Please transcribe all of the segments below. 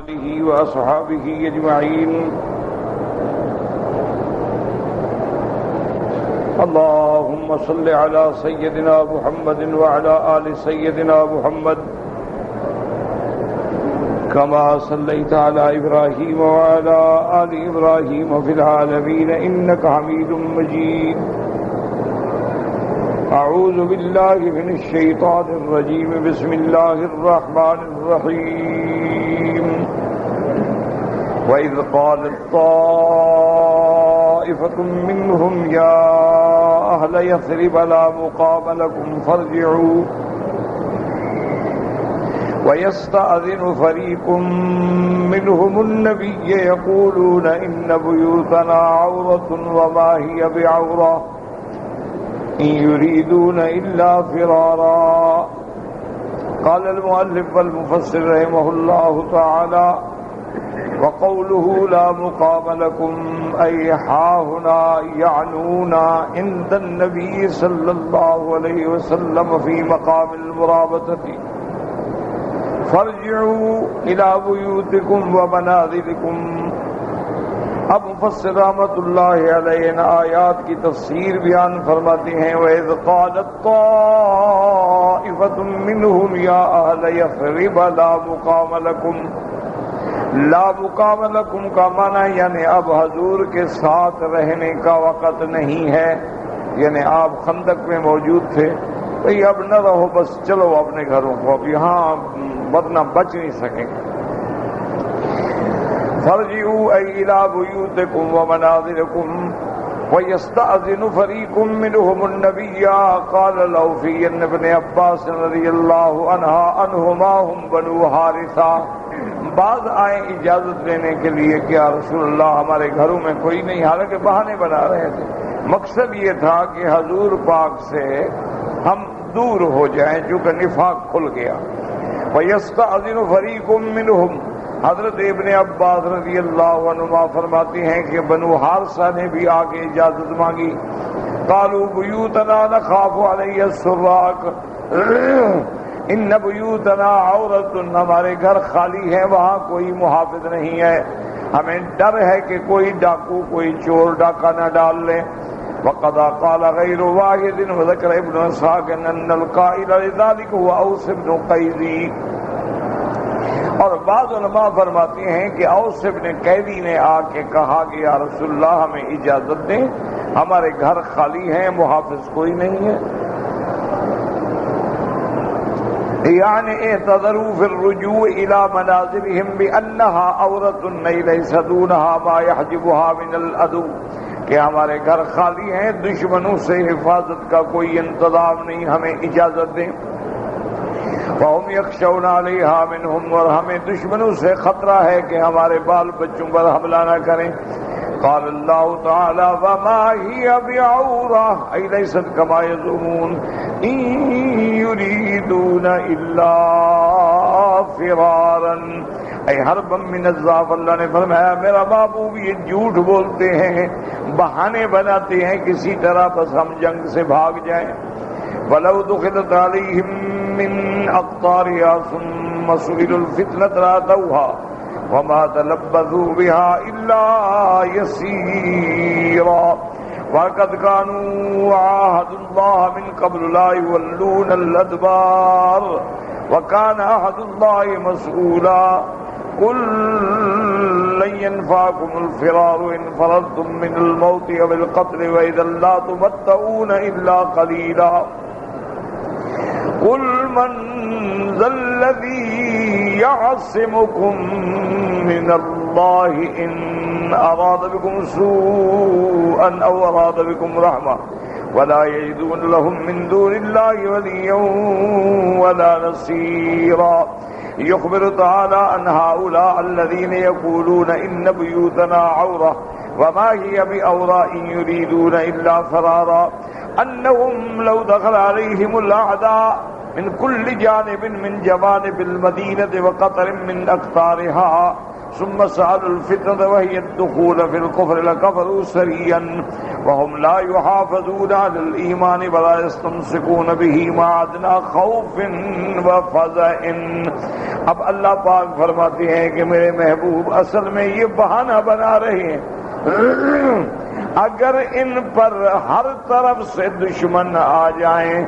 آله وأصحابه أجمعين. اللهم صل على سيدنا محمد وعلى آل سيدنا محمد كما صليت على إبراهيم وعلى آل إبراهيم في العالمين إنك حميد مجيد. أعوذ بالله من الشيطان الرجيم. بسم الله الرحمن الرحيم. وإذ قالت طائفة منهم يا أهل يثرب لا مقام لكم فارجعوا ويستأذن فريق منهم النبي يقولون إن بيوتنا عورة وما هي بعورة إن يريدون إلا فرارا. قال المؤلف والمفسر رحمه الله تعالى: وقوله لا مقام لكم أي هاهنا يعنونا عند النبي صلى الله عليه وسلم في مقام المرابطة فارجعوا إلى بيوتكم ومنازلكم. اب مفسر رحمۃ اللہ علیہ ان آیات کی تفسیر بیان فرماتے ہیں: وَإِذْ قَالَتْ طَائِفَةٌ مِّنْهُمْ يَا أَهْلَ يَثْرِبَ لَا مُقَامَ لَكُمْ. لا مقام لکم کا معنی یعنی اب حضور کے ساتھ رہنے کا وقت نہیں ہے، یعنی آپ خندق میں موجود تھے، بھئی اب نہ رہو، بس چلو اپنے گھروں کو، اب یہاں ورنہ بچ نہیں سکیں گے. فرجعوا ای الی بیوتکم ومنازلکم ویستأذن فریق منهم النبی. قال الاوفی ابن عباس رضی اللہ عنہما هم بنو حارثہ. بعض آئے اجازت لینے کے لیے کہ یا رسول اللہ ہمارے گھروں میں کوئی نہیں، حالانکہ بہانے بنا رہے تھے. مقصد یہ تھا کہ حضور پاک سے ہم دور ہو جائیں چونکہ نفاق کھل گیا. وَيَسْتَأْذِنُ فَرِيقٌ مِّنْهُمْ. حضرت ابن عباس رضی اللہ عنہما فرماتے ہیں کہ بنو حارثہ نے بھی آگے اجازت مانگی. قالوا بیوتنا نخاف علیہ السراق ان بیوتنا عورت. ہمارے گھر خالی ہے، وہاں کوئی محافظ نہیں ہے، ہمیں ڈر ہے کہ کوئی ڈاکو کوئی چور ڈاکہ نہ ڈال لے. وقد قال غیر واحد وذكر ابن اسحاق ان القائل لذلك هو اوس بن قیزی. اور بعض علماء فرماتے ہیں کہ اوس بن قیزی نے آ کے کہا کہ یا رسول اللہ ہمیں اجازت دیں، ہمارے گھر خالی ہیں، محافظ کوئی نہیں ہے. یعنی اعتذروا فی الرجوع الى منازلهم بانها عورۃ ليس دونها ما يحجبها من العدو، کہ ہمارے گھر خالی ہیں، دشمنوں سے حفاظت کا کوئی انتظام نہیں، ہمیں اجازت دیں. وهم يخشون عليها منهم. اور ہمیں دشمنوں سے خطرہ ہے کہ ہمارے بال بچوں پر حملہ نہ کریں. قال اللہ تعالی: وما هي بعورة أي ليست كما يزعمون إن يريدون إلا فرارا أي حربا من الضعف. اللہ نے فرمایا میرا محبوب یہ جھوٹ بولتے ہیں، بہانے بناتے ہیں کسی طرح بس ہم جنگ سے بھاگ جائیں. ولو دخلت عليهم من أقطارها ثم سئلوا الفتنة لآتوها وما تلبثوا بها إلا يسيرا. وقد كانوا عاهدوا الله من قبل لا يولون الأدبار وكان عهد الله مسؤولا. قل لن ينفعكم الفرار إن فررتم من الموت أو القتل وإذا لا تمتعون إلا قليلا. قل من ذا الذي يعصمكم من الله إن أراد بكم سوءا أو أراد بكم رحمة ولا يجدون لهم من دون الله وليا ولا نصيرا. يخبر تعالى عن هؤلاء الذين يقولون إن بيوتنا عورة وما هي بعورة إن يريدون إلا فرارا أنهم لو دخل عليهم الأعداء من كل جانب من جوانب المدينة وقطر من أقطارها ثم سألوا الفتنة وهي الدخول في الكفر لكفروا سريا وهم لا يحافظون على الإيمان ولا يستمسكون به مع أدنى خوف وفزع اب اللہ پاک فرماتے ہیں کہ میرے محبوب اصل میں یہ بہانہ بنا رہے ہیں، اگر ان پر ہر طرف سے دشمن آ جائیں،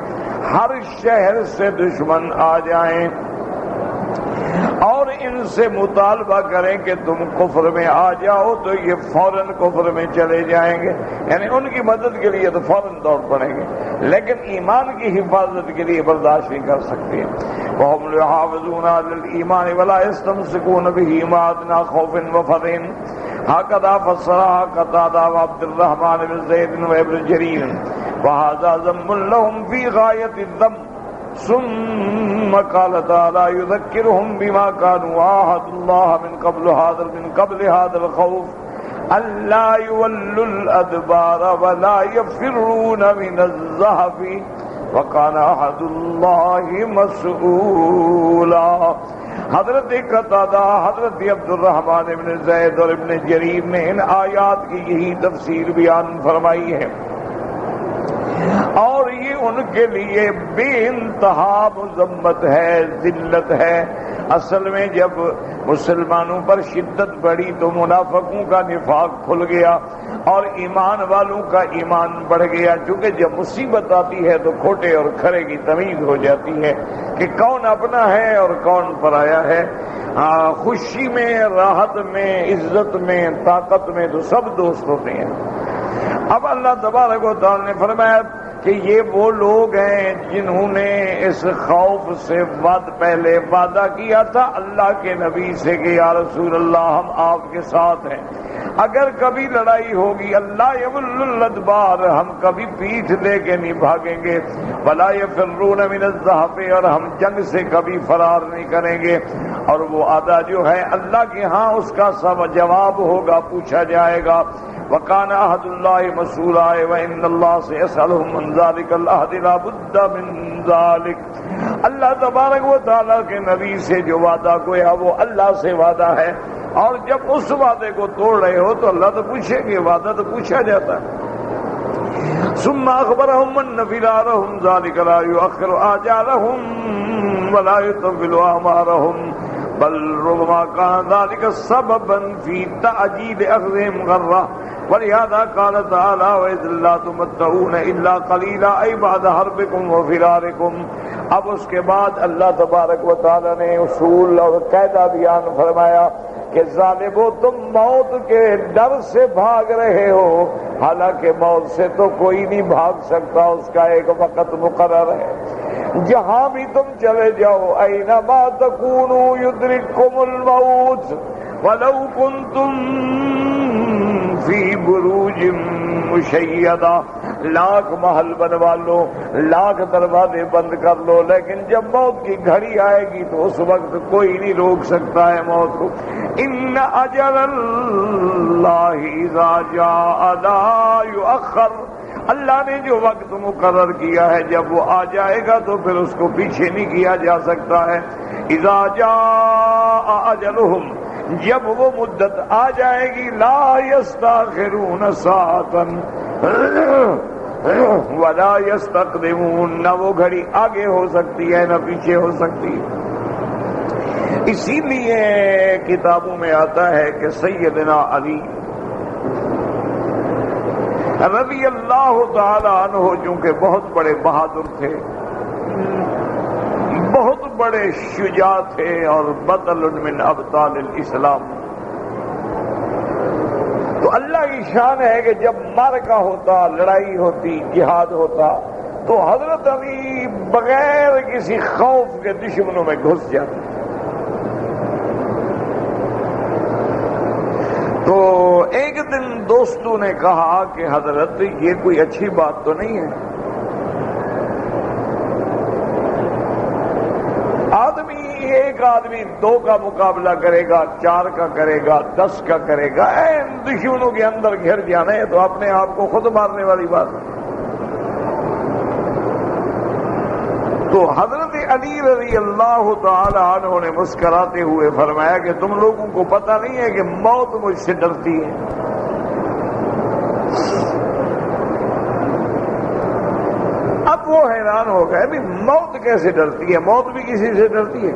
ہر شہر سے دشمن آ جائیں اور ان سے مطالبہ کریں کہ تم کفر میں آ جاؤ، تو یہ فوراً کفر میں چلے جائیں گے، یعنی ان کی مدد کے لیے تو فوراً دوڑ پڑیں گے، لیکن ایمان کی حفاظت کے لیے برداشت نہیں کر سکتے۔ وَهُمْ يُحَافِظُونَ عَلَى الْإِيمَانِ وَلَا يَسْتَمْسِكُونَ بِهِ مَعَ أَدْنَىٰ خَوْفٍ وَفَزْعٍ هكذا فسرها قتادة وعبد الرحمن بن زيد وابن جرير، وهذا ذم لهم في غاية الذم۔ ثم قال تعالى يذكرهم بما كانوا عاهدوا الله من قبل هذا الخوف ألا يولوا الأدبار ولا يفرون من الزحف وكان عهد الله مسؤولا۔ حضرت قتادہ، حضرت عبد الرحمن ابن زید اور ابن جریر نے ان آیات کی یہی تفسیر بیان فرمائی ہے، اور یہ ان کے لیے بے انتہا مذمت ہے، ذلت ہے۔ اصل میں جب مسلمانوں پر شدت بڑھی تو منافقوں کا نفاق کھل گیا اور ایمان والوں کا ایمان بڑھ گیا، چونکہ جب مصیبت آتی ہے تو کھوٹے اور کھرے کی تمیز ہو جاتی ہے کہ کون اپنا ہے اور کون پرایا ہے۔ خوشی میں، راحت میں، عزت میں، طاقت میں تو سب دوست ہوتے ہیں۔ اب اللہ تبارک و تعالی نے فرمایا کہ یہ وہ لوگ ہیں جنہوں نے اس خوف سے پہلے وعدہ کیا تھا اللہ کے نبی سے کہ یا رسول اللہ ہم آپ کے ساتھ ہیں، اگر کبھی لڑائی ہوگی اللہ یول الادبار، ہم کبھی پیٹھ دے کے نہیں بھاگیں گے، ولا یفرون من الزحف، اور ہم جنگ سے کبھی فرار نہیں کریں گے، اور وہ وعدہ جو ہے اللہ کے ہاں اس کا سب جواب ہوگا، پوچھا جائے گا۔ وَكَانَ عَهْدُ اللَّهِ مَسْئُولًا وَإِنَّ اللَّهَ سَيَسْأَلُهُم مِّن ذَلِكَ الْعَهْدِ لَا بُدَّ مِن ذَلِكَ۔ اللہ تبارک و تعالیٰ کے نبی سے جو وعدہ گویا وہ اللہ سے وعدہ ہے، اور جب اس وعدے کو توڑ رہے ہو تو اللہ تو پوچھے گے، وعدہ تو پوچھا جاتا ہے۔ ثُمَّ أَخْبَرَهُمْ أَنَّ فِرَارَهُمْ ذَلِكَ لَا يُؤَخِّرُ آجَالَهُمْ وَلَا يُطَوِّلُ أَعْمَارَهُمْ بل ربما كان ذلك سببا في تعجيل أخذهم غرة، ولهذا قال تعالى وإذ لا تمتعون إلا قليلا أي بعد حربكم وفراركم۔ اب اس کے بعد اللہ تبارک و تعالی نے اصول اور قاعدہ بیان فرمایا کہ ظالمو تم موت کے ڈر سے بھاگ رہے ہو، حالانکہ موت سے تو کوئی نہیں بھاگ سکتا، اس کا ایک وقت مقرر ہے۔ جہاں بھی تم چلے جاؤ، اینما تکونوا یدرککم الموت ولو کنتم فی بروج مشیدہ، لاکھ محل بنوا لو، لاکھ دروازے بند کر لو، لیکن جب موت کی گھڑی آئے گی تو اس وقت کوئی نہیں روک سکتا ہے موت کو۔ ان اجل اللہ اذا جاء لا یؤخر، اللہ نے جو وقت مقرر کیا ہے جب وہ آ جائے گا تو پھر اس کو پیچھے نہیں کیا جا سکتا ہے۔ اذا جاء اجلہم، جب وہ مدت آ جائے گی، لا یستاخرون ساعتا ولا یستقدمون، نہ وہ گھڑی آگے ہو سکتی ہے نہ پیچھے ہو سکتی ہے۔ اسی لیے کتابوں میں آتا ہے کہ سیدنا علی رضی اللہ تعالی عنہ چونکہ بہت بڑے بہادر تھے، بہت بڑے شجاع تھے اور بطل من ابطال الاسلام، تو اللہ کی شان ہے کہ جب معرکہ ہوتا، لڑائی ہوتی، جہاد ہوتا تو حضرت علی بغیر کسی خوف کے دشمنوں میں گھس جاتے۔ تو ایک دن دوستوں نے کہا کہ حضرت یہ کوئی اچھی بات تو نہیں ہے، ایک آدمی 2 کا مقابلہ کرے گا، 4 کا کرے گا، 10 کا کرے گا، دشمنوں کے اندر گھر جانا ہے تو اپنے آپ کو خود مارنے والی بات ہے۔ تو حضرت علی رضی اللہ تعالی عنہ نے مسکراتے ہوئے فرمایا کہ تم لوگوں کو پتہ نہیں ہے کہ موت مجھ سے ڈرتی ہے۔ اب وہ حیران ہو گئے بھی موت کیسے ڈرتی ہے، موت بھی کسی سے ڈرتی ہے؟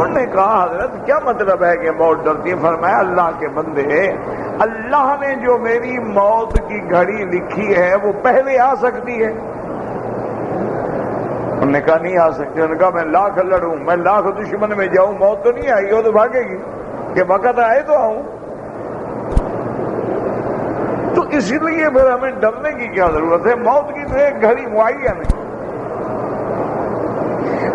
انہوں نے کہا حضرت کیا مطلب ہے کہ موت ڈرتی ہے؟ فرمایا اللہ کے بندے، اللہ نے جو میری موت کی گھڑی لکھی ہے وہ پہلے آ سکتی ہے؟ انہوں نے کہا نہیں آ سکتی۔ انہوں نے کہا میں لاکھ لڑوں، میں لاکھ دشمن میں جاؤں، موت تو نہیں آئے گی، وہ تو بھاگے گی، کہ وقت آئے تو آؤں۔ تو اسی لیے پھر ہمیں ڈرنے کی کیا ضرورت ہے؟ موت کی تو ایک گھڑی معین ہے،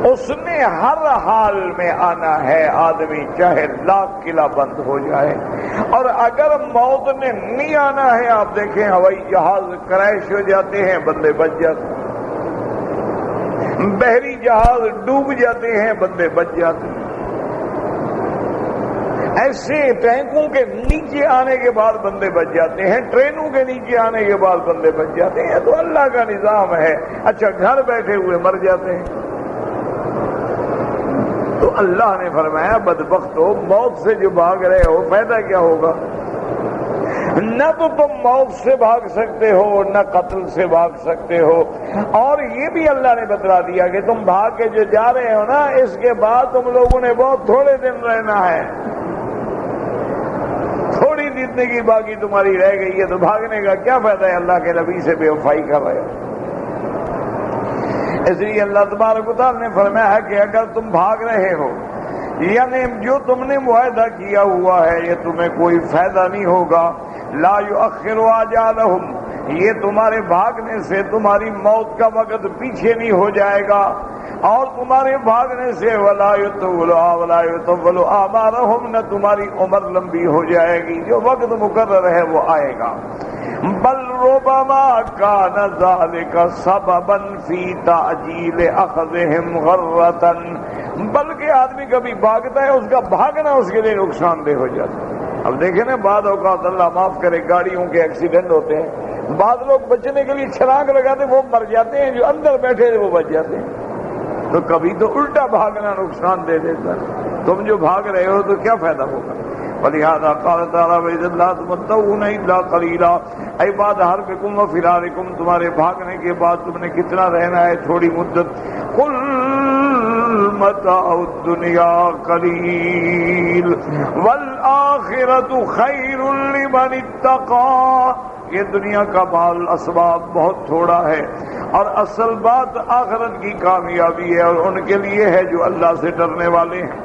اس نے ہر حال میں آنا ہے، آدمی چاہے لاکھ قلعہ بند ہو جائے۔ اور اگر موت نے نہیں آنا ہے، آپ دیکھیں ہوائی جہاز کریش ہو جاتے ہیں، بندے بچ جاتے ہیں، بحری جہاز ڈوب جاتے ہیں، بندے بچ جاتے ہیں، ایسے ٹینکوں کے نیچے آنے کے بعد بندے بچ جاتے ہیں، ٹرینوں کے نیچے آنے کے بعد بندے بچ جاتے ہیں۔ تو اللہ کا نظام ہے۔ اچھا گھر بیٹھے ہوئے مر جاتے ہیں۔ تو اللہ نے فرمایا بدبختو، موت سے جو بھاگ رہے ہو فائدہ کیا ہوگا؟ نہ تو تم موت سے بھاگ سکتے ہو، نہ قتل سے بھاگ سکتے ہو۔ اور یہ بھی اللہ نے بتلا دیا کہ تم بھاگ کے جو جا رہے ہو نا، اس کے بعد تم لوگوں نے بہت تھوڑے دن رہنا ہے، تھوڑی زندگی باقی تمہاری رہ گئی ہے، تو بھاگنے کا کیا فائدہ ہے؟ اللہ کے نبی سے بے وفائی کر رہے ہو۔ اس لیے اللہ تبارک و تعالی نے فرمایا ہے کہ اگر تم بھاگ رہے ہو، یعنی جو تم نے معاہدہ کیا ہوا ہے یہ تمہیں کوئی فائدہ نہیں ہوگا۔ لا یؤخر اجالہم، یہ تمہارے بھاگنے سے تمہاری موت کا وقت پیچھے نہیں ہو جائے گا، اور تمہارے بھاگنے سے ولا یطول اعمارہم، نہ تمہاری عمر لمبی ہو جائے گی، جو وقت مقرر ہے وہ آئے گا۔ بل ربما کان ذلک سببا فی تعجیل اخذہم غرۃ، بلکہ آدمی کبھی بھاگتا ہے، اس کا بھاگنا اس کے لیے نقصان دہ ہو جاتا ہے۔ اب دیکھیں نا، بعض اوقات اللہ معاف کرے گاڑیوں کے ایکسیڈنٹ ہوتے ہیں، بعض لوگ بچنے کے لیے چھلانگ لگاتے وہ مر جاتے ہیں، جو اندر بیٹھے تھے وہ بچ جاتے ہیں۔ تو کبھی تو الٹا بھاگنا نقصان دے دیتا ہے۔ تم جو بھاگ رہے ہو تو کیا فائدہ ہوگا؟ وَلِهَذَا قَالَ تَعَالَىٰ وَإِذًا لَّا تُمَتَّعُونَ إِلَّا قَلِيلًا، اے بعد حربکم و فرارکم، تمہارے بھاگنے کے بعد تم نے کتنا رہنا ہے؟ تھوڑی مدت۔ قُلْ مَتَاعُ الدُّنْيَا قَلِيلٌ وَالْآخِرَةُ خَيْرٌ لِّمَنِ اتَّقَىٰ، یہ دنیا کا مال اسباب بہت تھوڑا ہے، اور اصل بات آخرت کی کامیابی ہے، اور ان کے لیے ہے جو اللہ سے ڈرنے والے ہیں۔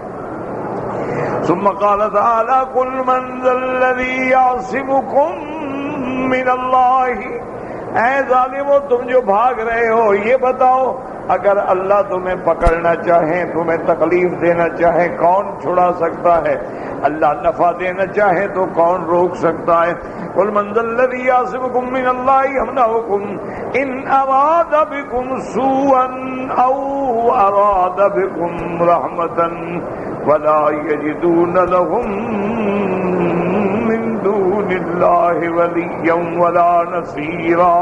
ثم قال تعالی قل من ذا الذی یعصمکم من اللہ، اے ظالمو تم جو بھاگ رہے ہو یہ بتاؤ، اگر اللہ تمہیں پکڑنا چاہے، تمہیں تکلیف دینا چاہے، کون چھڑا سکتا ہے؟ اللہ نفع دینا چاہے تو کون روک سکتا ہے؟ قل من ذا الذی یعصمکم من اللہ یمنعکم ان اراد بکم سوءا او اراد بکم رحمتا ولا یجدون لهم من دون اللہ ولیا ولا نصیرا،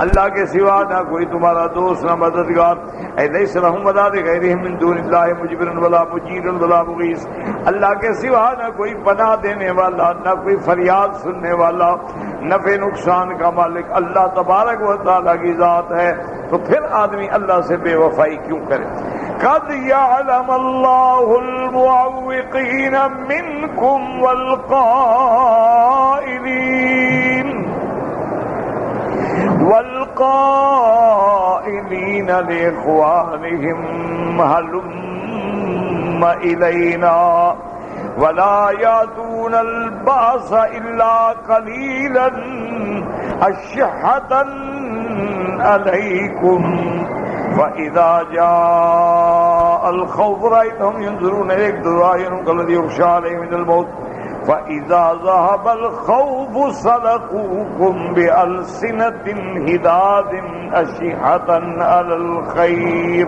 اللہ کے سوا نہ کوئی تمہارا دوست نہ مددگار۔ اے لیس لہم ولا لغیرہم من دون اللہ مجبر ولا مجیر ولا مغیث، اللہ کے سوا نہ کوئی پناہ دینے والا، نہ کوئی فریاد سننے والا، نفع نقصان کا مالک اللہ تبارک و تعالیٰ کی ذات ہے۔ تو پھر آدمی اللہ سے بے وفائی کیوں کرے؟ قد یعلم اللہ المعوقین منکم والقائلین لإخوانهم هلم إلینا ولا یاتون الباس الا قلیلا اشحة علیکم وَإِذَا جَاءَ الْخَوْفُ رَأَيْتَهُمْ يَنظُرُونَ إِلَيْكَ تُظَاهِرُهُمْ كَالَّذِي يَخْشَىٰ عَلَيْهِ مِنَ الْمَوْتِ فَإِذَا ذَهَبَ الْخَوْفُ سَلَقُوكُمْ بِأَلْسِنَةٍ حِدَادٍ أَشِحَّةً عَلَى الْخَيْرِ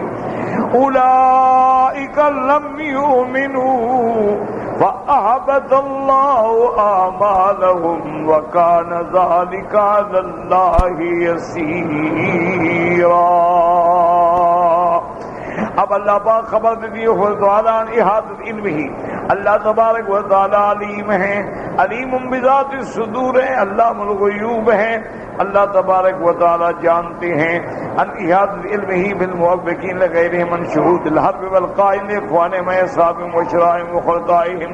أُولَٰئِكَ لَمْ يُؤْمِنُوا فَأَحْبَطَ اللَّهُ أَعْمَالَهُمْ وَكَانَ ذَٰلِكَ عَلَى اللَّهِ يَسِيرًا۔ اب اللہ پاک خبر دیتی ہے عن احاطۃ علمہ، اللہ تبارک و تعالی علیم ہے، علیم بذات الصدور ہے، اللہ الغیوب ہے، اللہ تبارک و تعالی جانتے ہیں عن إحاطة علمه بالموفقين لغيرهم من شهود الحرب والقائل لإخوانهم وأصحابهم وشرائهم وخلطائهم.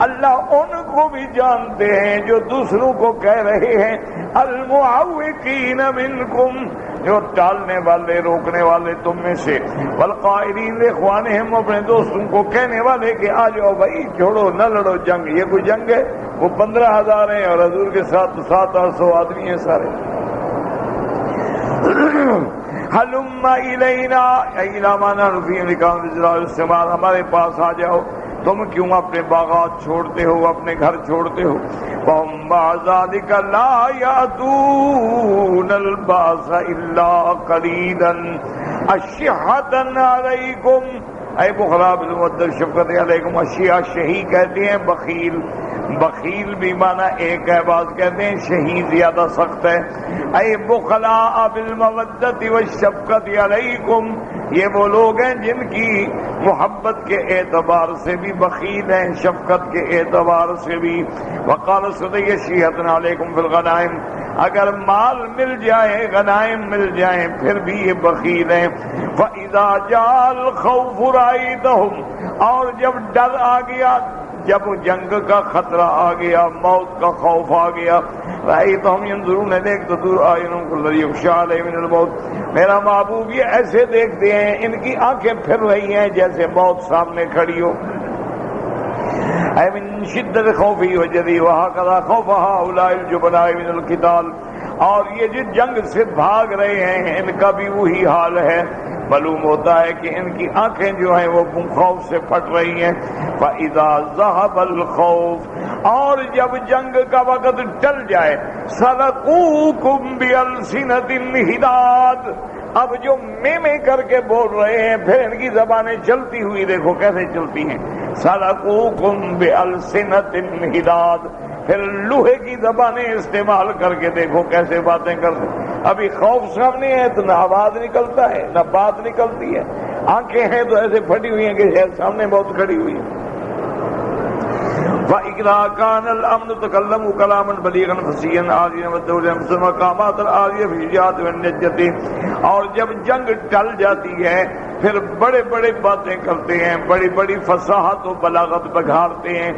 اللہ ان کو بھی جانتے ہیں جو دوسروں کو کہہ رہے ہیں المعوقین منکم، جو ٹالنے والے روکنے والے تم میں سے، والقائلین لاخوانہم، اپنے دوستوں کو کہنے والے کہ آ جاؤ بھائی چھوڑو نہ لڑو جنگ، یہ کوئی جنگ ہے؟ وہ 15,000 ہیں اور حضور کے ساتھ 700-800 آدمی ہیں سارے. حلم الینا الی ما نرفی لکان ازرار السماء، ہمارے پاس آ جاؤ، تم کیوں اپنے باغات چھوڑتے ہو، اپنے گھر چھوڑتے ہو؟ وَهُمْ مَعَ ذَلِكَ لَا يَأْتُونَ الْبَأْسَ إِلَّا قَلِيلًا أَشِحَّةً عَلَيْكُمْ. اے بخلا بالمدر شفقت علیکم. اشیاء شہی کہتے ہیں بخیل، بخیل بھی مانا ایک ہے، بعض کہتے ہیں شہی زیادہ سخت ہے. اے بخلا بالمودت والشفقت علیکم، یہ وہ لوگ ہیں جن کی محبت کے اعتبار سے بھی بخیل ہیں، شفقت کے اعتبار سے بھی. وقال صدی شیحۃ علیکم فی الغنائم، اگر مال مل جائے، غنائم مل جائیں، پھر بھی یہ بخیل ہیں. فَإِذَا جَاءَ الْخَوْفُ رَأَيْتَهُمْ، اور جب ڈر آ گیا، جب جنگ کا خطرہ آ گیا، موت کا خوف آ گیا، رأيتهم ينظرون إليك تدور أعينهم كالذي يخشى عليه من الموت، میرا محبوب یہ ایسے دیکھتے ہیں، ان کی آنکھیں پھر رہی ہیں جیسے موت سامنے کھڑی ہو. اے من شدت خوفی وجدی وهكذا خوف هؤلاء الجبناء من القتال، اور یہ جو جنگ سے بھاگ رہے ہیں ان کا بھی وہی حال ہے. معلوم ہوتا ہے کہ ان کی آنکھیں جو ہیں وہ خوف سے پھٹ رہی ہیں. فَإِذَا ذَهَبَ الْخَوْفُ، اور جب جنگ کا وقت ٹل جائے، سَلَقُوكُمْ بِأَلْسِنَةٍ حِدَادٍ، اب جو میں کر کے بول رہے ہیں پھر ان کی زبانیں چلتی ہوئی دیکھو کیسے چلتی ہیں. سَلَقُوكُمْ بِأَلْسِنَةٍ حِدَادٍ، پھر لوہے کی زبانیں استعمال کر کے دیکھو کیسے باتیں کرتے. ابھی خوف سامنے ہے تو نہ آواز نکلتا ہے نہ بات نکلتی ہے، آنکھیں ہیں تو ایسے پھٹی ہوئی ہیں کہ شاید سامنے بہت کھڑی ہوئی ہے. وَإِذَا كَانَ الْأَمْنُ تَكَلَّمُوا كَلَامًا بَلِيغًا فَصِيحًا عَالِيًا وَالدَّوْلَةُ فِي الْمَقَامَاتِ الْعَالِيَةِ فِي الْجِهَادِ وَالنَّجْدَةِ، اور جب جنگ ٹل جاتی ہے پھر بڑے بڑے باتیں کرتے ہیں، بڑی بڑی فصاحت و بلاغت بگھارتے ہیں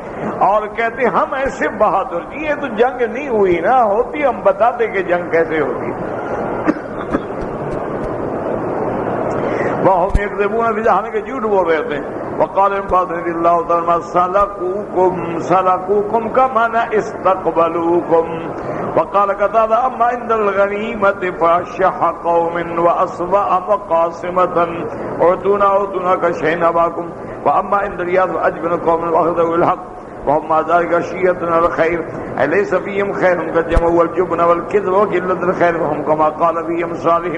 اور کہتے ہیں ہم ایسے بہادر. جی یہ تو جنگ نہیں ہوئی نا، ہوتی ہم بتاتے کہ جنگ کیسے ہوتی. وہ یکذبون فی ذلک کے جھوٹ بول رہے تھے. وقال رضی اللہ تعالی سلکوکم کا معنی استقبلوکم. وقال قتادہ اما عند الغنیمت فاشح قوم واصبع مقاسمة اعطونا كشيء اباكم، واما عند الرياض اجبن قوم واخذوا الحق وهم مع ذلك شيئة على الخير أليس فيهم خير قد جمعوا الجبن والكذب وقلة الخير وهم كما قال فيهم صالح.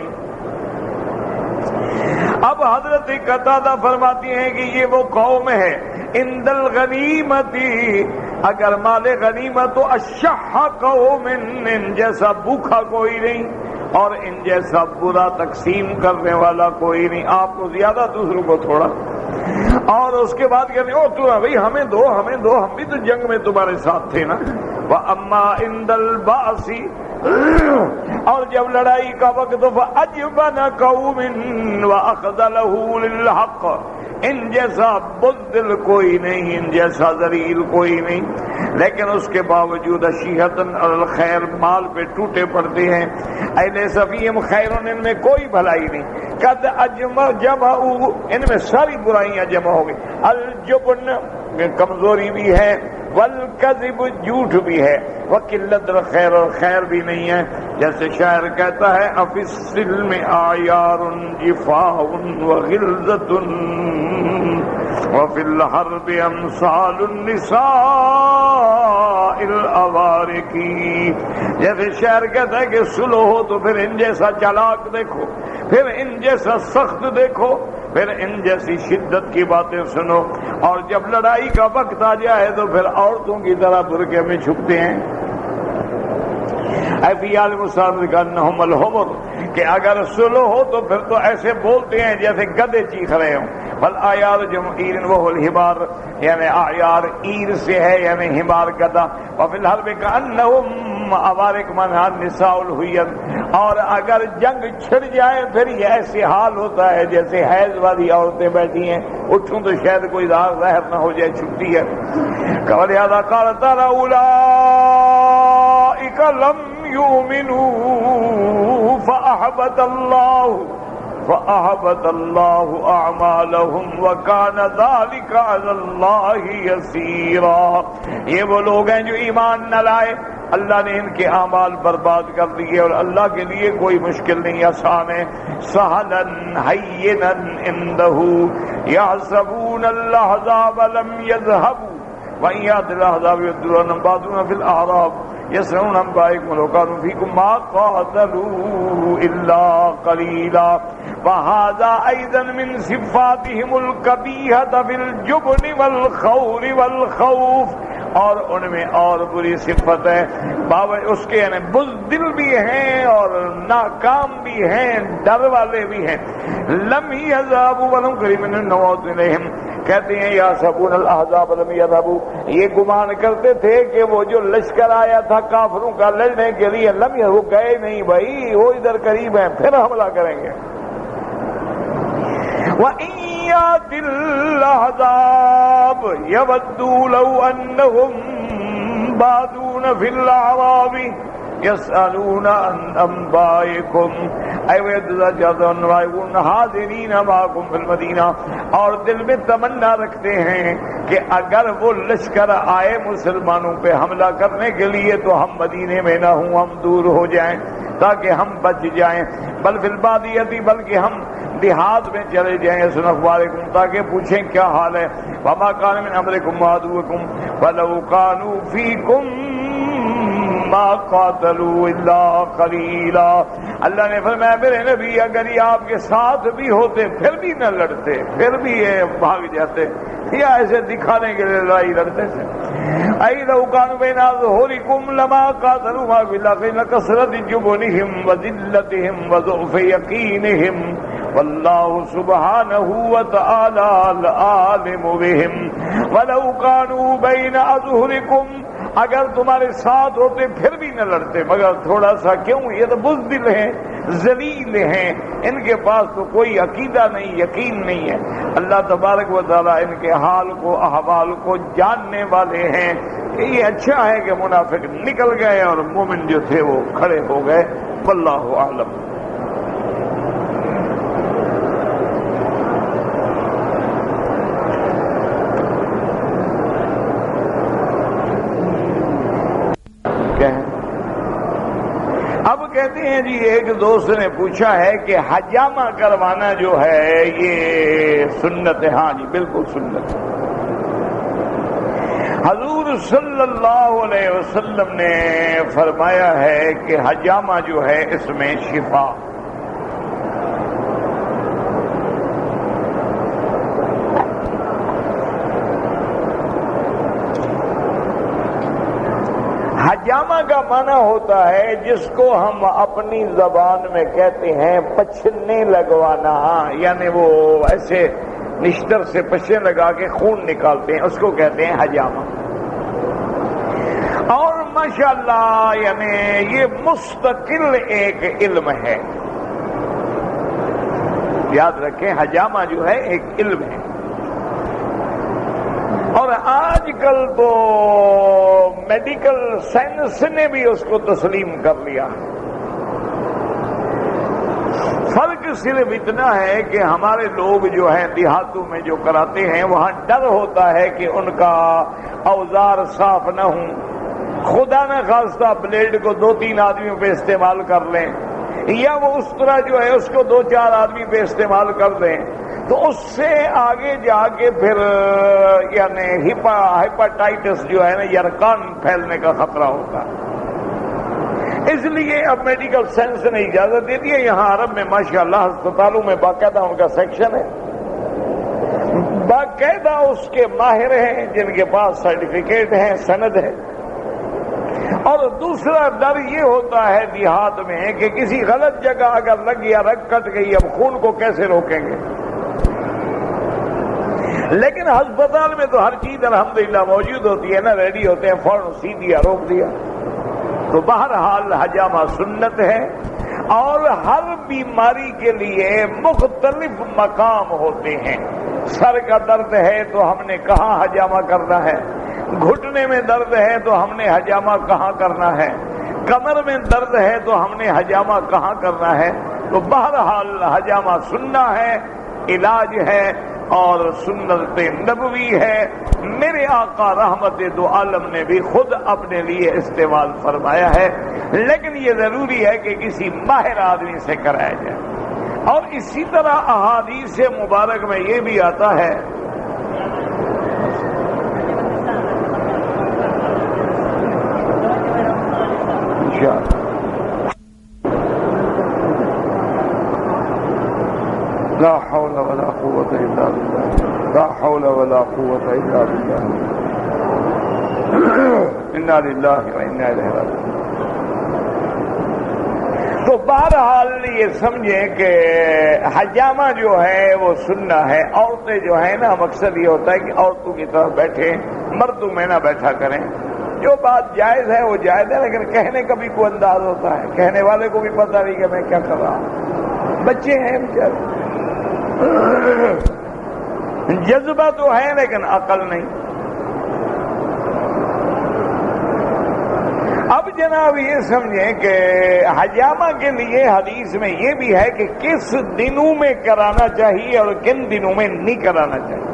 اب حضرت قتادہ فرماتی ہیں کہ یہ وہ قوم ہے عند الغنیمت، اگر مال غنیمت تو اشح قوم، ان جیسا بھوکا کوئی نہیں اور ان جیسا برا تقسیم کرنے والا کوئی نہیں. آپ کو زیادہ دوسروں کو تھوڑا، اور اس کے بعد کہتے ہیں تو بھائی ہمیں دو، ہم بھی تو جنگ میں تمہارے ساتھ تھے نا. وَأَمَّا عِنْدَ الْبَعْثِ، اور جب لڑائی کا وقت فَأَجْبَنَ قَوْمٍ وَأَخْذَلَهُ لِلْحَقِّ، ان جیسا بزدل کوئی نہیں، ان جیسا ذلیل کوئی نہیں، لیکن اس کے باوجود اشیحتن علی الخیر، مال پہ ٹوٹے پڑتے ہیں. ایلیس فیہم خیرن، ان میں کوئی بھلائی نہیں. قد جمعوا، ان میں ساری برائیاں جمع ہو گئی. الجبن کمزوری بھی ہے، والکذب جھوٹ بھی ہے، وقلت الخیر، اور خیر بھی نہیں ہے. جیسے شاعر کہتا ہے افی السلم آیار جفاء وغلظۃ وفی الحرب امثال النساء الأوارق. جیسے شاعر کہتا ہے کہ سلو ہو تو پھر ان جیسا چالاک دیکھو، پھر ان جیسا سخت دیکھو، پھر ان جیسی شدت کی باتیں سنو، اور جب لڑائی کا وقت آ جائے تو پھر عورتوں کی طرح برقعے میں چھپتے ہیں. اے فی عالم الصادق کانہم الحمر، کہ اگر سلو ہو تو پھر تو ایسے بولتے ہیں جیسے گدھے چیخ رہے ہوں. والآیار جمع عیر وهو الحمار، یعنی آیار عیر سے ہے یعنی حمار گدھا. وفی الحرب کأنہم اوارق منہا النساء الحیض، اور اگر جنگ چھڑ جائے پھر یہ ایسے حال ہوتا ہے جیسے حیض والی عورتیں بیٹھی ہیں، اٹھوں تو شاید کوئی ظاہر نہ ہو جائے، چھٹی ہے. لہذا قال تعالی اولئک لم یؤمنوا فأحبط اللہ اعمالهم وکان ذلک علی اللہ یسیرا. یہ وہ لوگ ہیں جو ایمان نہ لائے، اللہ نے ان کے اعمال برباد کر دیے، اور اللہ کے لیے کوئی مشکل نہیں، آسان ہے. سہلا ہینا عنده یحسبون الاحزاب لم یذهبوا وإن يأت الأحزاب يدرون بعضهم في الأعراب يسرون أنبائكم ولو كانوا فيكم ما قاتلوا إلا قليلا. وهذا أيضا من صفاتهم القبيحة في الجبن والخور والخوف، اور ان میں اور بری صفت ہے اس کے یعنی بزدل بھی ہیں اور ناکام بھی ہیں، ڈر والے بھی ہیں. لم يذهبوا ولهم قريب من النوات إليهم، کہتے ہیں یا سبون الاحزاب لم يذهبوا، یہ گمان کرتے تھے کہ وہ جو لشکر آیا تھا کافروں کا لڑنے کے لیے، لم وہ گئے نہیں بھائی، وہ ادھر قریب ہیں، پھر حملہ کریں گے. وَإِن يَأْتِ الْأَحْزَابُ يَوَدُّوا لَوْ أَنَّهُمْ بَادُونَ فِي الْأَعْرَابِ يَسْأَلُونَ عَنْ أَنْبَائِكُمْ أَيَوَدُّونَ حَاضِرِينَ مَعَكُمْ فِي الْمَدِينَةِ، اور دل میں تمنا رکھتے ہیں کہ اگر وہ لشکر آئے مسلمانوں پہ حملہ کرنے کے لیے تو ہم مدینے میں نہ ہوں، ہم دور ہو جائیں تاکہ ہم بچ جائیں. بل فی البادیۃ، بلکہ ہم دیہات میں چلے جائیں، سن اخبارکم، تاکہ پوچھیں کیا حال ہے. وما کان من امرکم وعدوکم ولو کانوا فیکم ما قاتلوا الا قلیلا. اللہ نے فرمایا میرے نبی اگر یہ آپ کے ساتھ بھی ہوتے پھر بھی نہ لڑتے، پھر بھی یہ بھاگ جاتے، یا ایسے دکھانے کے لیے لڑائی لڑتے تھے. اَيْ لَوْ كَانُوا بَيْنَ أَظْهُرِكُمْ لَمَا قَاتَلُوا مَعَكُمْ إِلَّا كَثْرَةِ جُبْنِهِمْ وَذِلَّتِهِمْ وَضُعْفِ يَقِينِهِمْ وَاللَّهُ سُبْحَانَهُ وَتَعَالَى الْعَالِمُ بِهِمْ. وَلَوْ كَانُوا بَيْنَ أَظْهُرِكُمْ، اگر تمہارے ساتھ ہوتے پھر بھی نہ لڑتے، مگر تھوڑا سا کیوں، یہ تو بزدل ہیں، ذلیل ہیں، ان کے پاس تو کوئی عقیدہ نہیں، یقین نہیں ہے. اللہ تبارک و تعالیٰ ان کے حال کو، احوال کو جاننے والے ہیں. یہ اچھا ہے کہ منافق نکل گئے اور مومن جو تھے وہ کھڑے ہو گئے. واللہ اعلم. اب کہتے ہیں جی ایک دوست نے پوچھا ہے کہ حجامہ کروانا جو ہے یہ سنت ہے؟ ہاں جی بالکل سنت ہے. حضور صلی اللہ علیہ وسلم نے فرمایا ہے کہ حجامہ جو ہے اس میں شفا. حجامہ کا معنی ہوتا ہے جس کو ہم اپنی زبان میں کہتے ہیں پچھنے لگوانا، یعنی وہ ایسے نشتر سے پچھنے لگا کے خون نکالتے ہیں، اس کو کہتے ہیں حجامہ. اور ماشاءاللہ یعنی یہ مستقل ایک علم ہے، یاد رکھیں حجامہ جو ہے ایک علم ہے. اور آج کل تو میڈیکل سائنس نے بھی اس کو تسلیم کر لیا. فرق صرف اتنا ہے کہ ہمارے لوگ جو ہیں دیہاتوں میں جو کراتے ہیں وہاں ڈر ہوتا ہے کہ ان کا اوزار صاف نہ ہوں، خدا نہ خواستہ بلیڈ کو 2-3 آدمیوں پہ استعمال کر لیں، یا وہ اس طرح جو ہے اس کو 2-4 آدمی پہ استعمال کر دیں، تو اس سے آگے جا کے پھر یعنی ہیپاٹائٹس جو ہے نا یرقان پھیلنے کا خطرہ ہوتا ہے. اس لیے اب میڈیکل سائنس نے اجازت دے دی ہے. یہاں عرب میں ماشاءاللہ ہسپتالوں میں باقاعدہ ان کا سیکشن ہے، باقاعدہ اس کے ماہر ہیں جن کے پاس سرٹیفکیٹ ہیں، سند ہے. اور دوسرا ڈر یہ ہوتا ہے دیہات میں کہ کسی غلط جگہ اگر لگ گیا، رگ کٹ گئی، اب خون کو کیسے روکیں گے؟ لیکن ہسپتال میں تو ہر چیز الحمدللہ موجود ہوتی ہے نا، ریڈی ہوتے ہیں، فوراً سی دیا، روک دیا۔ تو بہرحال حجامہ سنت ہے، اور ہر بیماری کے لیے مختلف مقام ہوتے ہیں۔ سر کا درد ہے تو ہم نے کہاں حجامہ کرنا ہے، گھٹنے میں درد ہے تو ہم نے حجامہ کہاں کرنا ہے، کمر میں درد ہے تو ہم نے حجامہ کہاں کرنا ہے۔ تو بہرحال حجامہ سننا ہے، علاج ہے اور سنت نبوی ہے۔ میرے آقا رحمت دو عالم نے بھی خود اپنے لیے استعمال فرمایا ہے، لیکن یہ ضروری ہے کہ کسی ماہر آدمی سے کرایا جائے۔ اور اسی طرح احادیث مبارک میں یہ بھی آتا ہے لا حول ولا قوة إلا بالله، لا حول ولا قوة إلا بالله، إنا لله وإنا إليه راجعون۔ تو بہرحال یہ سمجھیں کہ حجامہ جو ہے وہ سننا ہے۔ عورتیں جو ہیں نا، مقصد یہ ہوتا ہے کہ عورتوں کی طرف بیٹھیں، مردوں میں نہ بیٹھا کریں۔ جو بات جائز ہے وہ جائز ہے، لیکن کہنے کا بھی کوئی انداز ہوتا ہے، کہنے والے کو بھی پتہ نہیں کہ میں کیا کر رہا ہوں۔ بچے ہیں بیچارے، جذبہ تو ہے لیکن عقل نہیں۔ اب جناب یہ سمجھیں کہ حجامہ کے لیے حدیث میں یہ بھی ہے کہ کس دنوں میں کرانا چاہیے اور کن دنوں میں نہیں کرانا چاہیے۔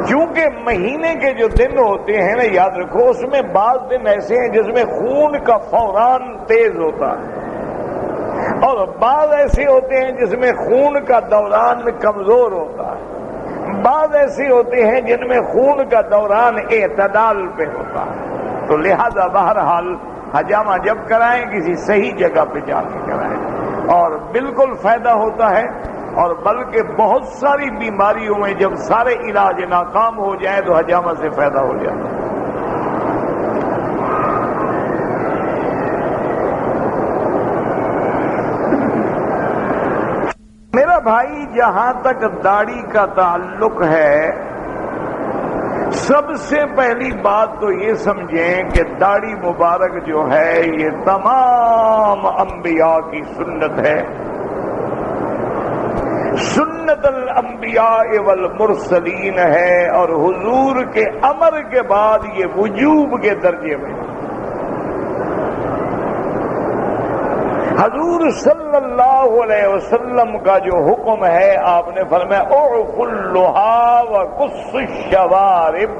کیونکہ مہینے کے جو دن ہوتے ہیں نا، یاد رکھو، اس میں بعض دن ایسے ہیں جس میں خون کا فوران تیز ہوتا ہے، اور بعض ایسے ہوتے ہیں جس میں خون کا دوران کمزور ہوتا ہے، بعض ایسے ہوتے ہیں جن میں خون کا دوران اعتدال پہ ہوتا ہے۔ تو لہذا بہرحال حجامہ جب کرائیں کسی صحیح جگہ پہ جا کے کرائیں، اور بالکل فائدہ ہوتا ہے۔ اور بلکہ بہت ساری بیماریوں میں جب سارے علاج ناکام ہو جائیں تو حجامہ سے فائدہ ہو جاتا ہے۔ میرا بھائی، جہاں تک داڑھی کا تعلق ہے، سب سے پہلی بات تو یہ سمجھیں کہ داڑھی مبارک جو ہے یہ تمام انبیاء کی سنت ہے، سنت الانبیاء والمرسلین ہے، اور حضور کے امر کے بعد یہ وجوب کے درجے میں۔ حضور صلی اللہ علیہ وسلم کا جو حکم ہے، آپ نے فرمایا اعف اللحى وقص الشوارب،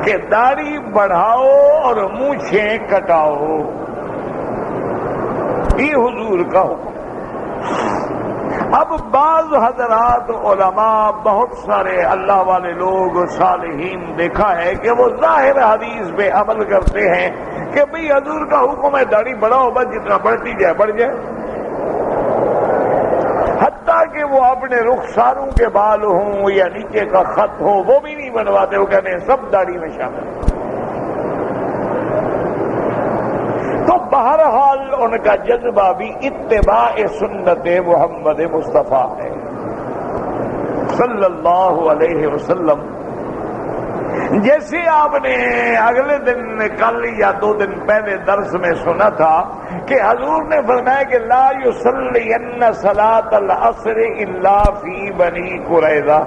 کہ داڑھی بڑھاؤ اور مونچھیں کٹاؤ، یہ حضور کا حکم۔ اب بعض حضرات علماء، بہت سارے اللہ والے لوگ صالحین دیکھا ہے کہ وہ ظاہر حدیث پہ عمل کرتے ہیں کہ بھئی حضور کا حکم ہے داڑھی بڑھاؤ، بس جتنا بڑھتی جائے بڑھ جائے، حتیٰ کہ وہ اپنے رخساروں کے بال ہوں یا نیچے کا خط ہو وہ بھی نہیں بنواتے، وہ کہتے ہیں سب داڑھی میں شامل۔ تو بہرحال ان کا جذبہ بھی اتباع سنت محمد مصطفیٰ ہے صلی اللہ علیہ وسلم۔ جیسے آپ نے اگلے دن، کل یا 2 دن پہلے درس میں سنا تھا کہ حضور نے فرمایا کہ لا یصلین صلاۃ العصر الا فی بنی قریظہ،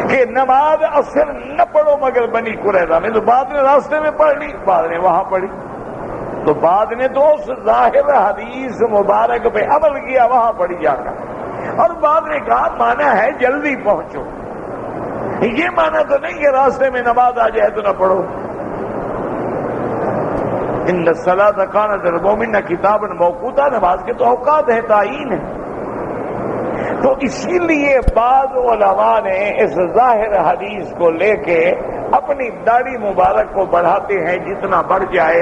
کہ نماز عصر نہ پڑھو مگر بنی قریظہ میں۔ تو بعد نے راستے میں پڑھ لی، بعد نے وہاں پڑھی، تو بعد نے تو اس ظاہر حدیث مبارک پہ عمل کیا، وہاں پڑھی جا کر، اور بعد نے کہا مانا ہے جلدی پہنچو، یہ مانا تو نہیں کہ راستے میں نماز آ جائے تو نہ پڑھو۔ ان الصلاۃ کانت علی المؤمنین کتابا موقوتا، نماز کے تو اوقات ہیں، تعین ہے۔ تو اسی لیے بعض علماء نے اس ظاہر حدیث کو لے کے اپنی داڑھی مبارک کو بڑھاتے ہیں جتنا بڑھ جائے۔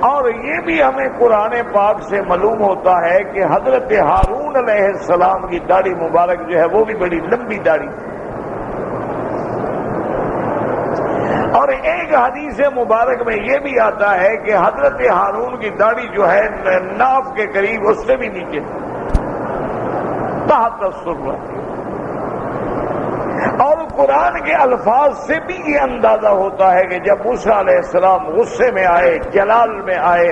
اور یہ بھی ہمیں قرآن پاک سے معلوم ہوتا ہے کہ حضرت ہارون علیہ السلام کی داڑھی مبارک جو ہے وہ بھی بڑی لمبی داڑھی، اور ایک حدیث مبارک میں یہ بھی آتا ہے کہ حضرت ہارون کی داڑھی جو ہے ناف کے قریب، اس سے بھی نیچے تحت السرہ. اور قرآن کے الفاظ سے بھی یہ اندازہ ہوتا ہے کہ جب موسیٰ علیہ السلام غصے میں آئے، جلال میں آئے،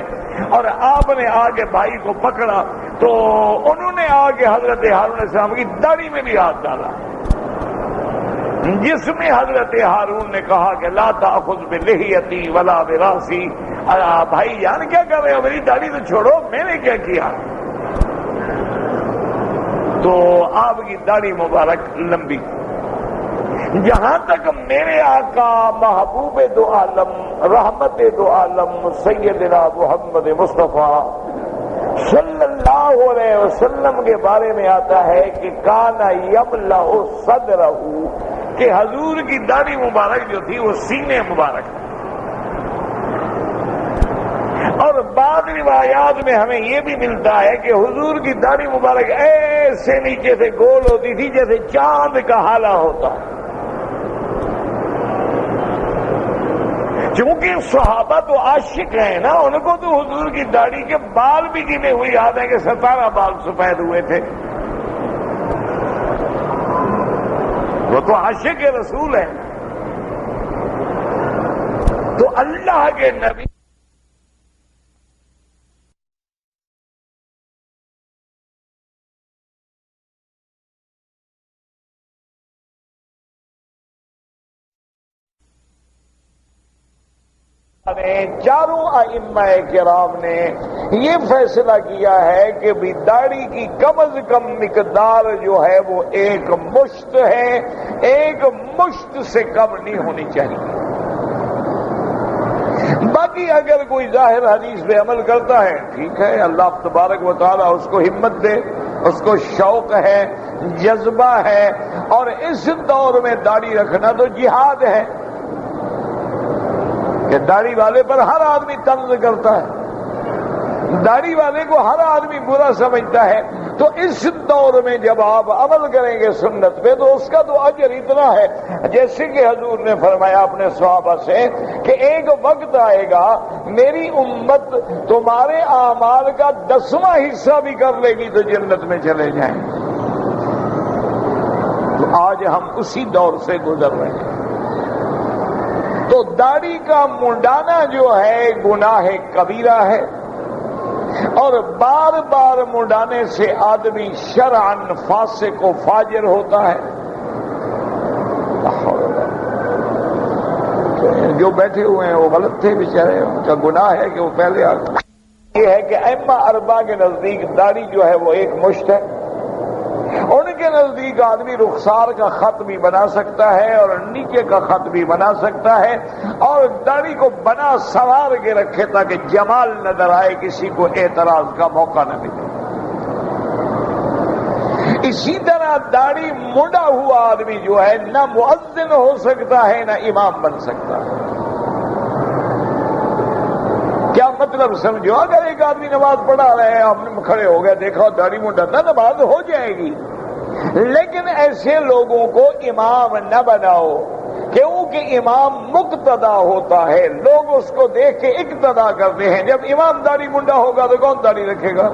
اور آپ نے آگے بھائی کو پکڑا تو انہوں نے آگے حضرت ہارون علیہ السلام کی داڑھی میں بھی ہاتھ ڈالا، جس میں حضرت ہارون نے کہا کہ لا تأخذ بلحیتی ولا براسی. بھائی جان کیا کر رہے ہو، میری داڑھی تو چھوڑو، میں نے کیا کیا. تو آپ کی داڑھی مبارک لمبی. جہاں تک میرے آقا محبوب دو عالم رحمت دو عالم سیدنا محمد مصطفیٰ صلی اللہ علیہ وسلم کے بارے میں آتا ہے کہ کان یملأ صدرہ، کہ حضور کی داڑھی مبارک جو تھی وہ سینے مبارک. اور بعض روایات میں ہمیں یہ بھی ملتا ہے کہ حضور کی داڑھی مبارک ایسے نیچے سے گول ہوتی تھی جیسے چاند کا ہالا ہوتا. چونکہ صحابہ تو عاشق ہیں نا، ان کو تو حضور کی داڑھی کے بال بھی گنے ہوئے یاد ہے کہ 17 بال سفید ہوئے تھے. وہ تو عاشق رسول ہے. تو اللہ کے نبی چاروں ائمہ کرام نے یہ فیصلہ کیا ہے کہ بھی داڑھی کی کم از کم مقدار جو ہے وہ 1 مشت ہے، 1 مشت سے کم نہیں ہونی چاہیے. باقی اگر کوئی ظاہر حدیث پہ عمل کرتا ہے ٹھیک ہے، اللہ تبارک و تعالیٰ اس کو ہمت دے، اس کو شوق ہے، جذبہ ہے. اور اس دور میں داڑھی رکھنا تو جہاد ہے کہ داڑھی والے پر ہر آدمی طنز کرتا ہے، داڑھی والے کو ہر آدمی برا سمجھتا ہے. تو اس دور میں جب آپ عمل کریں گے سنت پہ تو اس کا تو اجر اتنا ہے، جیسے کہ حضور نے فرمایا اپنے صحابہ سے کہ ایک وقت آئے گا میری امت تمہارے اعمال کا 10واں حصہ بھی کر لے گی تو جنت میں چلے جائیں. تو آج ہم اسی دور سے گزر رہے ہیں. تو داڑھی کا منڈانا جو ہے گناہ کبیرہ ہے، اور بار بار منڈانے سے آدمی شرعاً فاسق و فاجر ہوتا ہے. جو بیٹھے ہوئے ہیں وہ غلط تھے بیچارے، ان کا گناہ ہے کہ وہ پہلے یہ ہے کہ ائمہ اربعہ کے نزدیک داڑھی جو ہے وہ 1 مشت ہے. ان کے نزدیک آدمی رخسار کا خط بھی بنا سکتا ہے اور نیچے کا خط بھی بنا سکتا ہے، اور داڑھی کو بنا سوار کے رکھے تاکہ جمال نظر آئے، کسی کو اعتراض کا موقع نہ ملے. اسی طرح داڑھی منڈا ہوا آدمی جو ہے نہ مؤذن ہو سکتا ہے نہ امام بن سکتا ہے. کیا مطلب سمجھو، اگر ایک آدمی نماز پڑھا رہے ہیں، ہم نے کھڑے ہو گیا دیکھا داڑھی منڈا، نماز ہو جائے گی، لیکن ایسے لوگوں کو امام نہ بناؤ، کیونکہ امام مقتدا ہوتا ہے، لوگ اس کو دیکھ کے اقتدا کرتے ہیں. جب امام داڑھی منڈا ہوگا تو کون داڑھی رکھے گا؟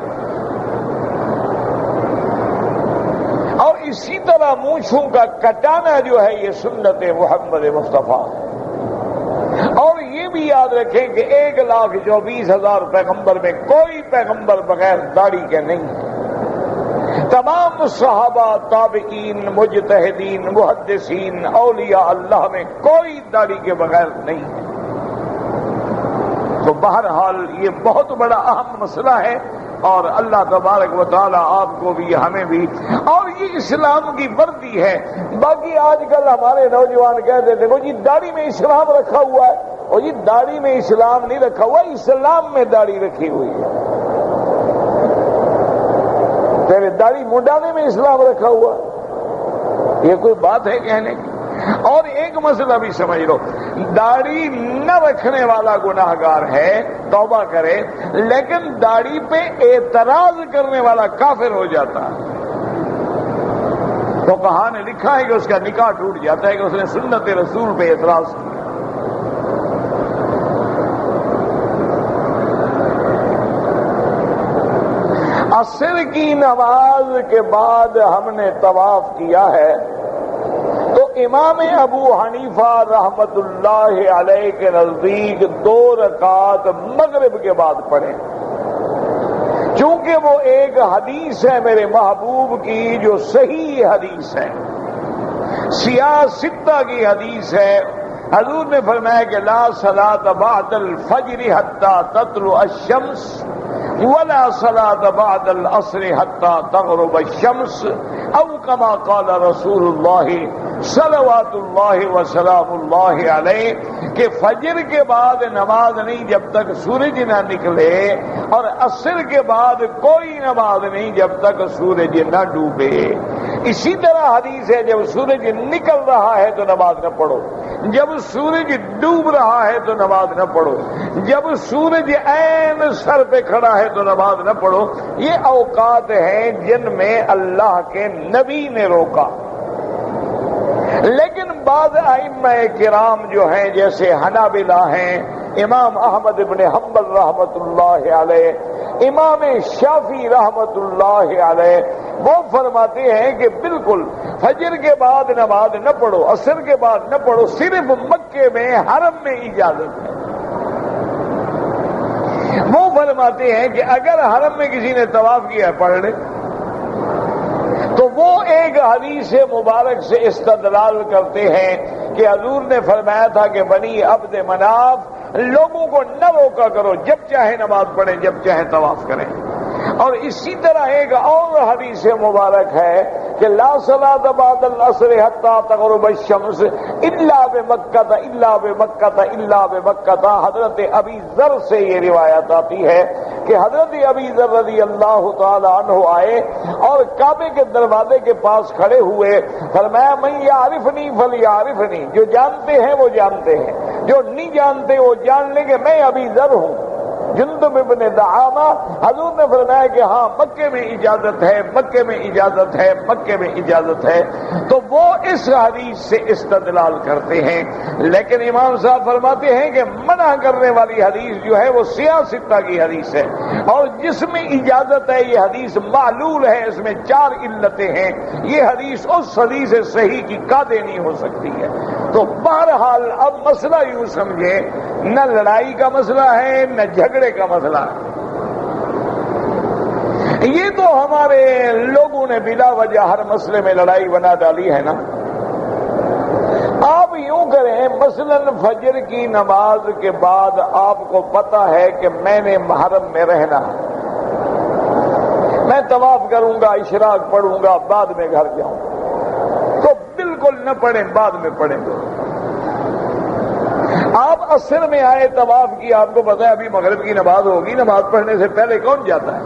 اور اسی طرح مونچھوں کا کٹانا جو ہے یہ سنت محمد مصطفیٰ. اور یہ بھی یاد رکھیں کہ 1,24,000 پیغمبر میں کوئی پیغمبر بغیر داڑھی کے نہیں ہے. تمام صحابہ، تابعین، مجتہدین، محدثین، اولیاء اللہ میں کوئی داڑھی کے بغیر نہیں ہے. تو بہرحال یہ بہت بڑا اہم مسئلہ ہے، اور اللہ تبارک و تعالی آپ کو بھی ہمیں بھی، اور یہ اسلام کی وردی ہے. باقی آج کل ہمارے نوجوان کہتے تھے وہ جی داڑھی میں اسلام رکھا ہوا ہے، اور جی داڑھی میں اسلام نہیں رکھا ہوا، اسلام میں داڑھی رکھی ہوئی ہے. تیرے داڑھی منڈانے میں اسلام رکھا ہوا، یہ کوئی بات ہے کہنے کی؟ اور ایک مسئلہ بھی سمجھ لو، داڑھی نہ رکھنے والا گناہگار ہے، توبہ کرے، لیکن داڑھی پہ اعتراض کرنے والا کافر ہو جاتا ہے. تو کہاں نے لکھا ہے کہ اس کا نکاح ٹوٹ جاتا ہے کہ اس نے سنت رسول پہ اعتراض کیا. عصر کی نماز کے بعد ہم نے طواف کیا ہے تو امام ابو حنیفہ رحمت اللہ علیہ کے نزدیک 2 رکعات مغرب کے بعد پڑھیں، چونکہ وہ ایک حدیث ہے میرے محبوب کی جو صحیح حدیث ہے، سیاہ ستہ کی حدیث ہے۔ حضور نے فرمایا کہ لا صلاۃ بعد الفجر حتی تطلع الشمس ولا صلاۃ بعد العصر حتی تغرب الشمس او کما قال رسول اللہ صلوات اللہ وسلام اللہ علیہ، کہ فجر کے بعد نماز نہیں جب تک سورج نہ نکلے، اور عصر کے بعد کوئی نماز نہیں جب تک سورج نہ ڈوبے۔ اسی طرح حدیث ہے جب سورج نکل رہا ہے تو نماز نہ پڑھو، جب سورج ڈوب رہا ہے تو نماز نہ پڑھو، جب سورج عین سر پہ کھڑا ہے تو نماز نہ پڑھو۔ یہ اوقات ہیں جن میں اللہ کے نبی نے روکا، لیکن بعض ائمہ کرام جو ہیں جیسے حنابلہ ہیں، امام احمد بن حنبل رحمت اللہ علیہ، امام شافعی رحمت اللہ علیہ، وہ فرماتے ہیں کہ بالکل فجر کے بعد نماز نہ پڑھو، عصر کے بعد نہ پڑھو، صرف مکے میں حرم میں اجازت ہے۔ وہ فرماتے ہیں کہ اگر حرم میں کسی نے طواف کیا پڑھ لے، تو وہ ایک حدیث مبارک سے استدلال کرتے ہیں کہ حضور نے فرمایا تھا کہ بنی عبد مناف لوگوں کو نہ روکا کرو، جب چاہے نماز پڑھیں، جب چاہے طواف کریں۔ اور اسی طرح ایک اور حدیث مبارک ہے کہ لا صلاۃ بعد العصر حتی تغرب الشمس الا بمکہ الا بمکہ الا بمکہ۔ حضرت ابی ذر سے یہ روایت آتی ہے کہ حضرت ابی ذر رضی اللہ تعالی عنہ آئے اور کعبے کے دروازے کے پاس کھڑے ہوئے، فرمایا من یعرفنی فلیعرفنی، جو جانتے ہیں وہ جانتے ہیں، جو نہیں جانتے وہ جان لیں کہ میں ابی ذر ہوں جندب ابن دعامہ۔ حضور نے فرمایا کہ ہاں مکے میں اجازت ہے، مکے میں اجازت ہے، مکے میں اجازت ہے۔ تو وہ اس حدیث سے استدلال کرتے ہیں، لیکن امام صاحب فرماتے ہیں کہ منع کرنے والی حدیث جو ہے وہ سیاہ ستہ کی حدیث ہے، اور جس میں اجازت ہے یہ حدیث معلول ہے، اس میں 4 علتیں ہیں، یہ حدیث اس حدیث صحیح کی قادر نہیں ہو سکتی ہے۔ تو بہرحال اب مسئلہ یوں سمجھے، نہ لڑائی کا مسئلہ ہے نہ جھگڑے کا مسئلہ ہے۔ یہ تو ہمارے لوگوں نے بلا وجہ ہر مسئلے میں لڑائی بنا ڈالی ہے نا۔ آپ یوں کریں، مثلا فجر کی نماز کے بعد آپ کو پتا ہے کہ میں نے حرم میں رہنا ہے، میں طواف کروں گا، اشراق پڑھوں گا، بعد میں گھر جاؤں، تو بالکل نہ پڑھیں، بعد میں پڑھیں گے۔ آپ عصر میں آئے، طواف کیا، آپ کو پتا ہے ابھی مغرب کی نماز ہوگی، نماز پڑھنے سے پہلے کون جاتا ہے؟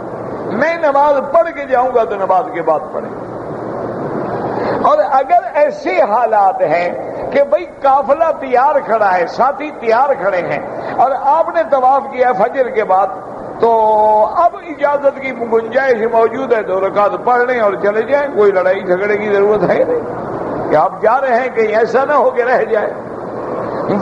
میں نماز پڑھ کے جاؤں گا تو نماز کے بعد پڑھیں۔ اور اگر ایسے حالات ہیں کہ بھئی قافلہ تیار کھڑا ہے، ساتھی تیار کھڑے ہیں، اور آپ نے طواف کیا فجر کے بعد، تو اب اجازت کی گنجائش موجود ہے، 2 رکعت پڑھ لیں اور چلے جائیں، کوئی لڑائی جھگڑے کی ضرورت ہے نہیں کہ آپ جا رہے ہیں کہیں ایسا نہ ہو کہ رہ جائے۔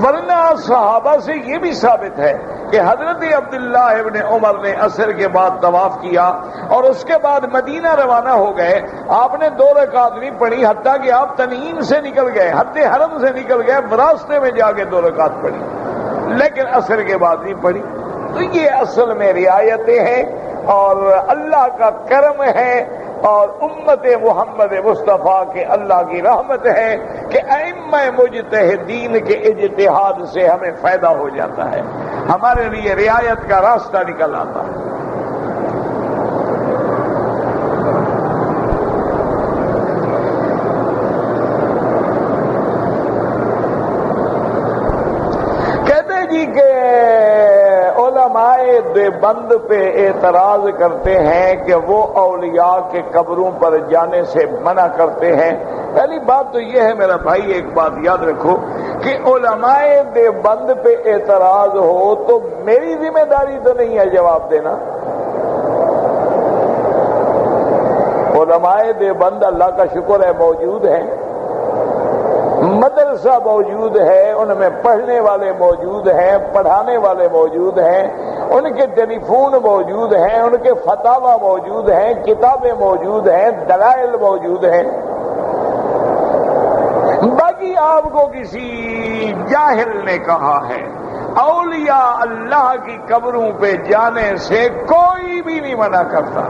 ورنہ صحابہ سے یہ بھی ثابت ہے کہ حضرت عبداللہ ابن عمر نے عصر کے بعد طواف کیا اور اس کے بعد مدینہ روانہ ہو گئے، آپ نے 2 رکعت نہیں پڑھی، حتیٰ کہ آپ تنعیم سے نکل گئے، حد حرم سے نکل گئے، راستے میں جا کے 2 رکعت پڑھی، لیکن عصر کے بعد نہیں پڑھی۔ تو یہ اصل میں رعایتیں ہیں اور اللہ کا کرم ہے اور امت محمد مصطفیٰ کے اللہ کی رحمت ہے کہ ائمہ مجتہدین کے اجتہاد سے ہمیں فائدہ ہو جاتا ہے، ہمارے لیے رعایت کا راستہ نکل آتا ہے۔ کہتے جی کہ علماء دیوبند پہ اعتراض کرتے ہیں کہ وہ اولیاء کے قبروں پر جانے سے منع کرتے ہیں۔ پہلی بات تو یہ ہے میرا بھائی، ایک بات یاد رکھو کہ علماء دیوبند پہ اعتراض ہو تو میری ذمہ داری تو نہیں ہے جواب دینا۔ علماء دیوبند اللہ کا شکر ہے موجود ہیں، مدرسہ موجود ہے، ان میں پڑھنے والے موجود ہیں، پڑھانے والے موجود ہیں، ان کے ٹیلی فون موجود ہیں، ان کے فتاوا موجود ہیں، کتابیں موجود ہیں، دلائل موجود ہیں۔ باقی آپ کو کسی جاہل نے کہا ہے اولیاء اللہ کی قبروں پہ جانے سے کوئی بھی نہیں منع کرتا۔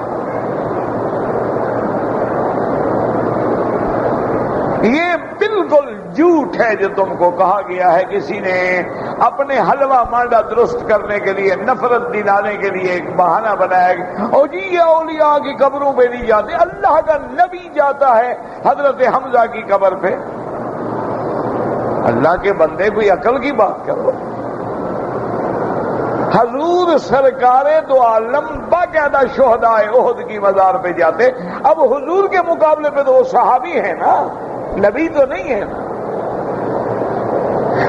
یہ بالکل جھوٹ ہے جو تم کو کہا گیا ہے کسی نے اپنے حلوہ مانڈا درست کرنے کے لیے، نفرت دلانے کے لیے ایک بہانہ بنایا گیا، اور جی یہ اولیاء کی قبروں پہ نہیں جاتے، اللہ کا نبی جاتا ہے حضرت حمزہ کی قبر پہ۔ اللہ کے بندے کوئی عقل کی بات کرو۔ حضور سرکار دو عالم باقاعدہ شہدائے احد کی مزار پہ جاتے، اب حضور کے مقابلے پہ تو وہ صحابی ہیں نا، نبی تو نہیں ہے نا۔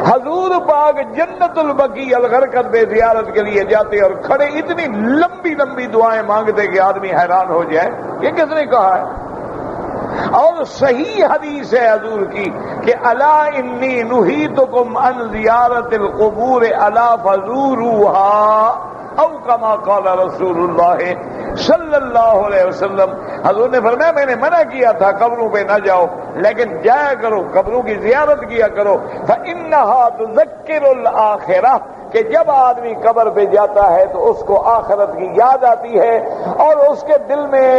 حضور پاک جنت البقیع الغرقد پہ زیارت کے لیے جاتے اور کھڑے اتنی لمبی لمبی دعائیں مانگتے کہ آدمی حیران ہو جائے، یہ کس نے کہا ہے؟ اور صحیح حدیث ہے حضور کی کہ الا انی نہیتکم عن زیارت القبور الا فزوروها او کما قال رسول اللہ صلی اللہ علیہ وسلم۔ حضور نے فرمایا میں نے منع کیا تھا قبروں پہ نہ جاؤ، لیکن جایا کرو، قبروں کی زیارت کیا کرو، فإنها تذکر الآخرہ، کہ جب آدمی قبر پہ جاتا ہے تو اس کو آخرت کی یاد آتی ہے اور اس کے دل میں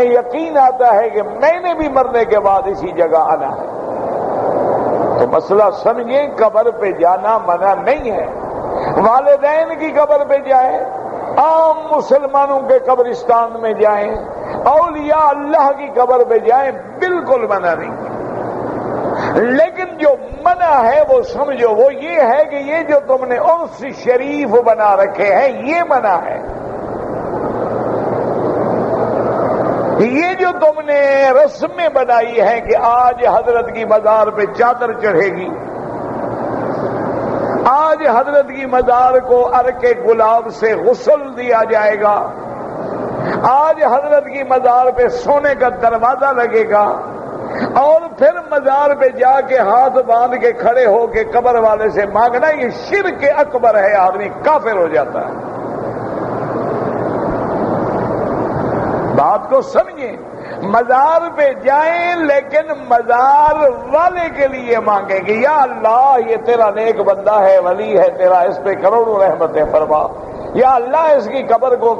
یقین آتا ہے کہ میں نے بھی مرنے کے بعد اسی جگہ آنا ہے۔ تو مسئلہ سمجھیں، قبر پہ جانا منع نہیں ہے۔ والدین کی قبر پہ جائیں، عام مسلمانوں کے قبرستان میں جائیں، اولیاء اللہ کی قبر پہ جائیں، بالکل منع نہیں۔ لیکن جو منع ہے وہ سمجھو، وہ یہ ہے کہ یہ جو تم نے انس شریف بنا رکھے ہیں یہ منع ہے۔ یہ جو تم نے رسمیں بنائی ہیں کہ آج حضرت کی مزار پہ چادر چڑھے گی، آج حضرت کی مزار کو عرق گلاب سے غسل دیا جائے گا، آج حضرت کی مزار پہ سونے کا دروازہ لگے گا، اور پھر مزار پہ جا کے ہاتھ باندھ کے کھڑے ہو کے قبر والے سے مانگنا، یہ شرک اکبر ہے، آدمی کافر ہو جاتا ہے۔ بات کو سمجھیں، مزار پہ جائیں لیکن مزار والے کے لیے مانگیں کہ یا اللہ یہ تیرا نیک بندہ ہے، ولی ہے تیرا، اس پہ کروڑوں رحمتیں فرما، یا اللہ اس کی قبر کو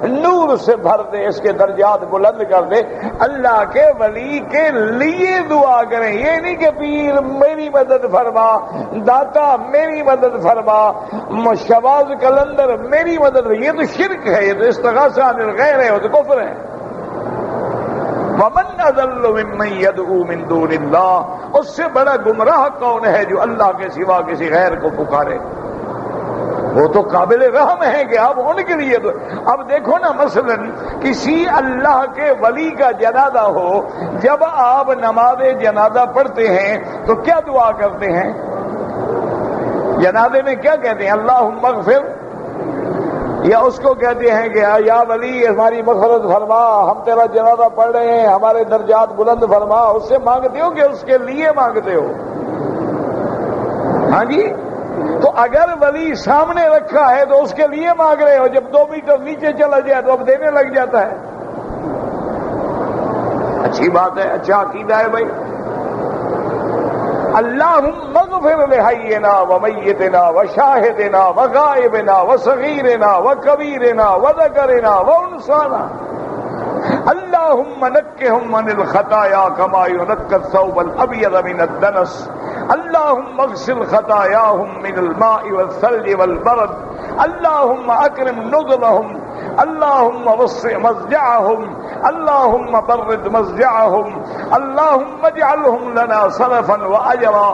نور سے بھر دے، اس کے درجات بلند کر دے۔ اللہ کے ولی کے لیے دعا کریں، یہ نہیں کہ پیر میری مدد فرما، داتا میری مدد فرما، شواز کلندر میری مدد، یہ تو شرک ہے، یہ تو استغاثہ عن الغیر ہے، وہ تو کفر ہے۔ وَمَنْ أَضَلُّ مِمَّنْ يَدْعُو مِن دُونِ اللَّهِ، اس سے بڑا گمراہ کون ہے جو اللہ کے سوا کسی غیر کو پکارے؟ وہ تو قابل رحم ہے کہ اب ان کے لیے تو اب دیکھو نا، مثلا کسی اللہ کے ولی کا جنازہ ہو، جب آپ نماز جنازہ پڑھتے ہیں تو کیا دعا کرتے ہیں؟ جنازے میں کیا کہتے ہیں؟ اللہم اغفر، یا اس کو کہتے ہیں کہ یا ولی ہماری مغفرت فرما، ہم تیرا جنازہ پڑھ رہے ہیں، ہمارے درجات بلند فرما، اس سے مانگتے ہو کہ اس کے لیے مانگتے ہو؟ ہاں جی، تو اگر ولی سامنے رکھا ہے تو اس کے لیے مانگ رہے ہو، جب 2 میٹر نیچے چلا جائے تو اب دینے لگ جاتا ہے۔ اچھی بات ہے، اچھا عقیدہ ہے بھائی۔ اللہم اغفر لحینا ومیتنا وشاہدنا وغائبنا وصغیرنا وکبیرنا وذکرنا وانثانا، اللہم نکہم من الخطایا کما ینکی الثوب الابیض من الدنس، اللہم اغسل خطایاہم من الماء والثلج والبرد، اللہم اکرم نزلہم، اللہم وسع مضجعہم، اللہم برد مضجعہم، اللہم اجعلہم لنا سلفا واجرا،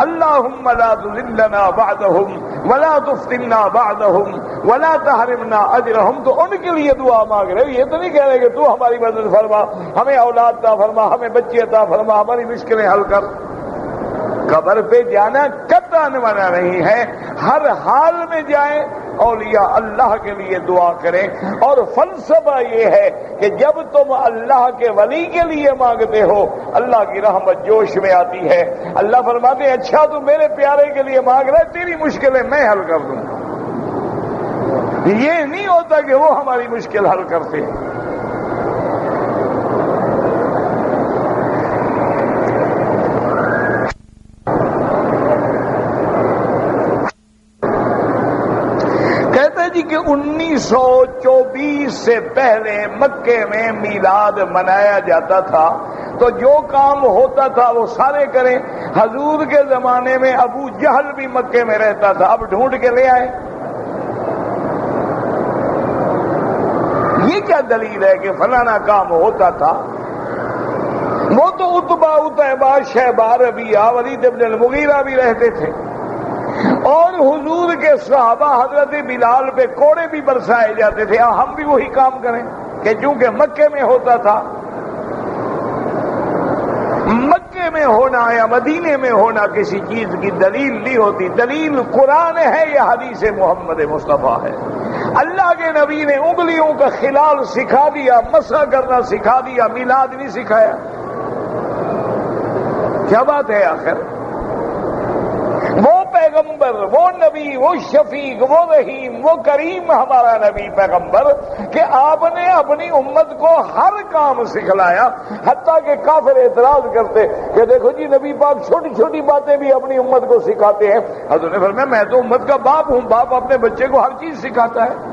اللہم لا تذلنا بعدہم ولا تفتنا بعدہم ولا تحرمنا اجرہم۔ تو ان کے لیے دعا مانگ رہے ہو، یہ تو نہیں کہہ رہے کہ تو ہماری مدد فرما، ہمیں اولاد عطا فرما، ہمیں بچے عطا فرما، ہماری مشکلیں حل کر۔ قبر پہ جانا قطعاً منع نہیں ہے، ہر حال میں جائیں، اولیاء اللہ کے لیے دعا کریں۔ اور فلسفہ یہ ہے کہ جب تم اللہ کے ولی کے لیے مانگتے ہو، اللہ کی رحمت جوش میں آتی ہے۔ اللہ فرماتے ہیں اچھا تو میرے پیارے کے لیے مانگ رہا ہے، تیری مشکلیں میں حل کر دوں گا۔ یہ نہیں ہوتا کہ وہ ہماری مشکل حل کرتے ہیں۔ کہتے جی کہ 1924 سے پہلے مکے میں میلاد منایا جاتا تھا، تو جو کام ہوتا تھا وہ سارے کریں۔ حضور کے زمانے میں ابو جہل بھی مکے میں رہتا تھا، اب ڈھونڈ کے لے آئے۔ یہ کیا دلیل ہے کہ فلانا کام ہوتا تھا؟ وہ تو عتبہ، عتیبہ، شیبہ، ربیعہ، ولید بن المغیرہ بھی رہتے تھے، اور حضور کے صحابہ حضرت بلال پہ کوڑے بھی برسائے جاتے تھے۔ ہم بھی وہی کام کریں کہ چونکہ مکے میں ہوتا تھا۔ مکے میں ہونا یا مدینے میں ہونا کسی چیز کی دلیل نہیں ہوتی، دلیل قرآن ہے یا حدیث محمد مصطفیٰ ہے۔ اللہ کے نبی نے انگلیوں کا خلال سکھا دیا، مسح کرنا سکھا دیا، میلاد نہیں سکھایا۔ کیا بات ہے آخر؟ وہ پیغمبر، وہ نبی، وہ شفیق، وہ رحیم، وہ کریم ہمارا نبی پیغمبر کہ آپ نے اپنی امت کو ہر کام سکھلایا، حتیٰ کہ کافر اعتراض کرتے کہ دیکھو جی نبی پاک چھوٹی چھوٹی باتیں بھی اپنی امت کو سکھاتے ہیں۔ حضرت نے فرمایا میں تو امت کا باپ ہوں، باپ اپنے بچے کو ہر چیز سکھاتا ہے۔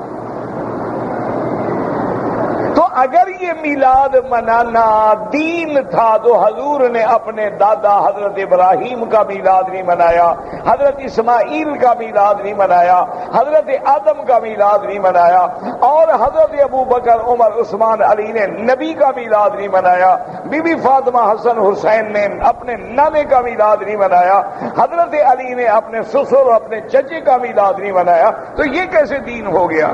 تو اگر یہ میلاد منانا دین تھا تو حضور نے اپنے دادا حضرت ابراہیم کا میلاد نہیں منایا، حضرت اسماعیل کا میلاد نہیں منایا، حضرت آدم کا میلاد نہیں منایا، اور حضرت ابو بکر، عمر، عثمان، علی نے نبی کا میلاد نہیں منایا، بی بی فاطمہ، حسن، حسین نے اپنے نانے کا میلاد نہیں منایا، حضرت علی نے اپنے سسر، اپنے چچے کا میلاد نہیں منایا، تو یہ کیسے دین ہو گیا؟